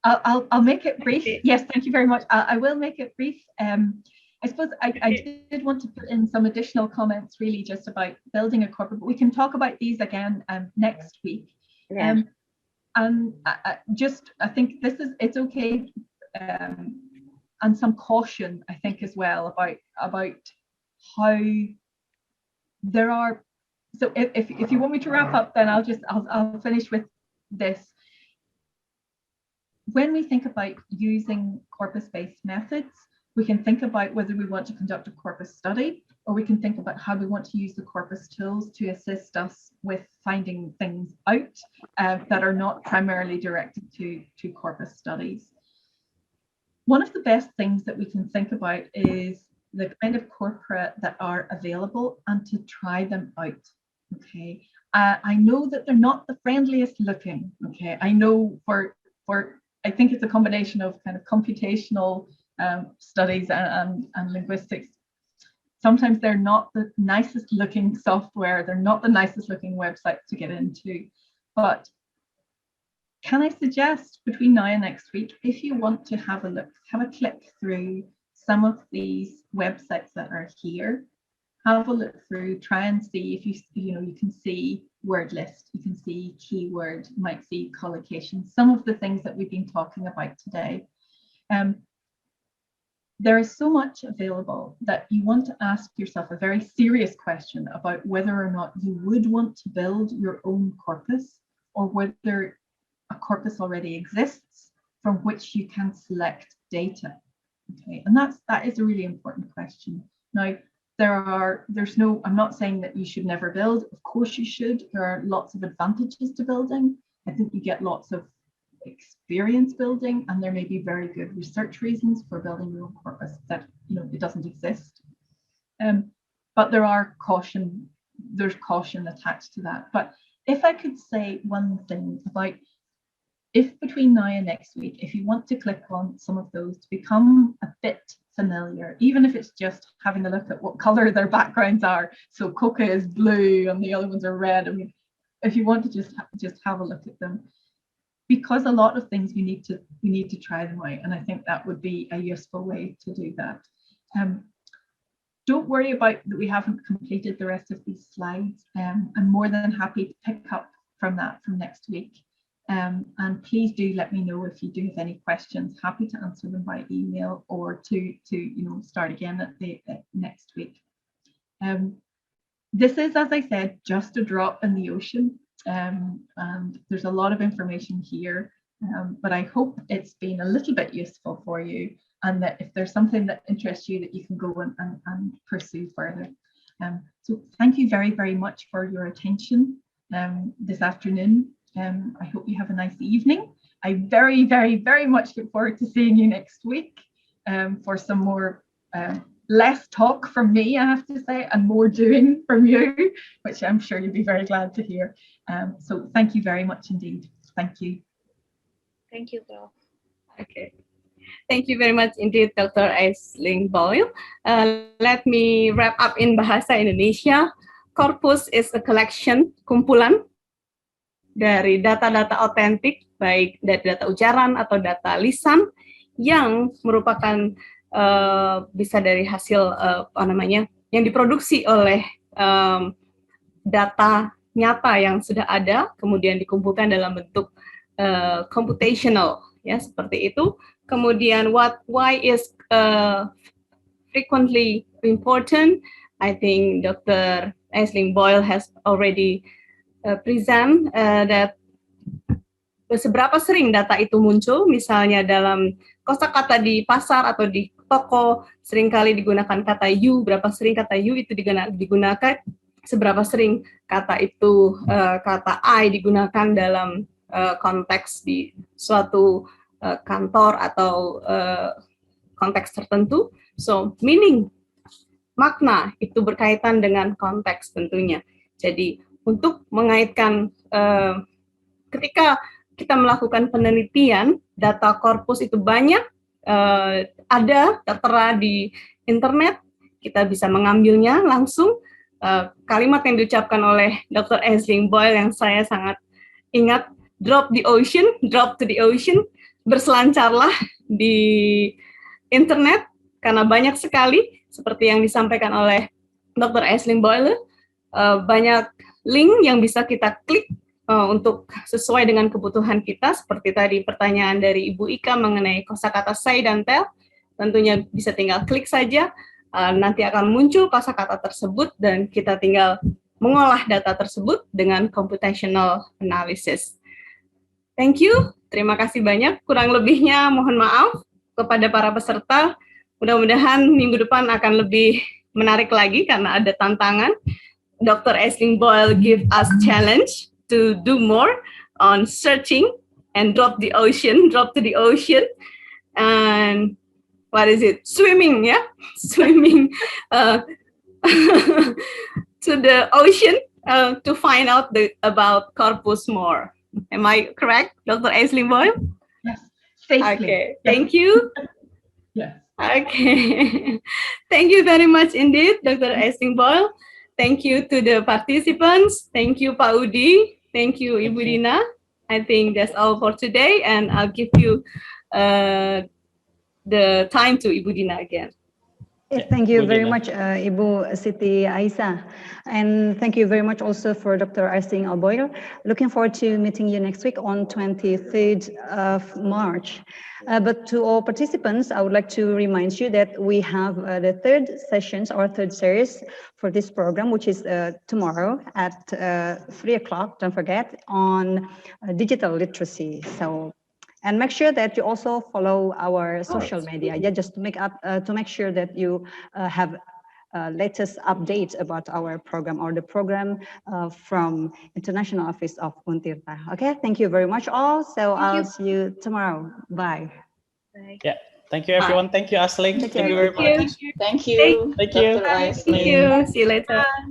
I'll make it brief. Okay. Yes, thank you very much. I will make it brief. I suppose I did want to put in some additional comments, really, just about building a corpus, but we can talk about these again next week. Yeah. And I think it's okay, and some caution, I think, as well about how there are. So if you want me to wrap up, then I'll finish with this. When we think about using corpus-based methods, we can think about whether we want to conduct a corpus study, or we can think about how we want to use the corpus tools to assist us with finding things out that are not primarily directed to corpus studies. One of the best things that we can think about is the kind of corpora that are available and to try them out. Okay, I know that they're not the friendliest looking. Okay, I know I think it's a combination of kind of computational studies and linguistics. Sometimes they're not the nicest looking software, they're not the nicest looking websites to get into. But can I suggest between now and next week, if you want to have a look, have a click through some of these websites that are here, have a look through, try and see if you can see word list, you can see keyword, you might see collocation, some of the things that we've been talking about today. There is so much available that you want to ask yourself a very serious question about whether or not you would want to build your own corpus, or whether a corpus already exists from which you can select data. Okay, and that is a really important question. Now, I'm not saying that you should never build. Of course you should. There are lots of advantages to building. I think you get lots of experience building, and there may be very good research reasons for building your own corpus that it doesn't exist. But there's caution attached to that. But if I could say one thing about, if between now and next week, if you want to click on some of those to become a bit familiar, even if it's just having a look at what color their backgrounds are. So Coca is blue and the other ones are red. I mean, if you want to just have a look at them, because a lot of things we need to try them out, and I think that would be a useful way to do that. Don't worry about that we haven't completed the rest of these slides. I'm more than happy to pick up from that from next week. And please do let me know if you do have any questions. Happy to answer them by email or to start again at the next week. This is, as I said, just a drop in the ocean, and there's a lot of information here, but I hope it's been a little bit useful for you, and that if there's something that interests you, that you can go and pursue further. So thank you very, very much for your attention this afternoon. I hope you have a nice evening. I very, very, very much look forward to seeing you next week for some more less talk from me, I have to say, and more doing from you, which I'm sure you'll be very glad to hear. So thank you very much indeed. Thank you. Thank you, Prof. Okay. Thank you very much indeed, Dr. Aisling Boyle. Let me wrap up in Bahasa Indonesia. Corpus is a collection, kumpulan dari data-data otentik, baik dari data ujaran atau data lisan, yang merupakan bisa dari hasil yang diproduksi oleh data nyata yang sudah ada, kemudian dikumpulkan dalam bentuk computational, ya, seperti itu. Kemudian why is frequently important? I think Dr. Aisling Boyle has already present that seberapa sering data itu muncul, misalnya dalam kosakata di pasar atau di toko, seringkali digunakan kata you, berapa sering kata you itu digunakan, seberapa sering kata itu, kata I digunakan dalam konteks di suatu kantor atau konteks tertentu. So, meaning, makna itu berkaitan dengan konteks tentunya. Jadi, untuk mengaitkan ketika kita melakukan penelitian, data korpus itu banyak, ada tertera di internet, kita bisa mengambilnya langsung. Kalimat yang diucapkan oleh Dr. Aisling Boyle yang saya sangat ingat, drop the ocean, drop to the ocean, berselancarlah di internet, karena banyak sekali, seperti yang disampaikan oleh Dr. Aisling Boyle, banyak link yang bisa kita klik untuk sesuai dengan kebutuhan kita, seperti tadi pertanyaan dari Ibu Ika mengenai kosakata say dan tell, tentunya bisa tinggal klik saja, nanti akan muncul kosakata tersebut dan kita tinggal mengolah data tersebut dengan computational analysis. Thank you, terima kasih banyak, kurang lebihnya mohon maaf kepada para peserta, mudah-mudahan minggu depan akan lebih menarik lagi karena ada tantangan. Dr. Aisling Boyle give us challenge to do more on searching and drop to the ocean, and what is it? Swimming, yeah? Swimming to the ocean to find out about corpus more. Am I correct, Dr. Aisling Boyle? Yes, safely. Okay, yes. Thank you. Yes. Okay, thank you very much indeed, Dr. Aisling Boyle. Thank you to the participants. Thank you, Pak Udi. Thank you, Ibu Dina. I think that's all for today, and I'll give you the time to Ibu Dina again. Thank you very much, Ibu Siti Aisyah. And thank you very much also for Dr. Aisling Boyle. Looking forward to meeting you next week on 23rd of March. But to all participants, I would like to remind you that we have the third sessions or third series for this program, which is tomorrow at 3 o'clock, don't forget, on digital literacy. And make sure that you also follow our social media, just to make sure that you have latest updates about our program or the program from International Office of UNTIRTA. Okay, thank you very much all. So I'll see you tomorrow. Bye. Bye. Yeah, thank you everyone. Thank you, Aisling. Thank you very much. Thank you. Thank you. Thank you. See you later.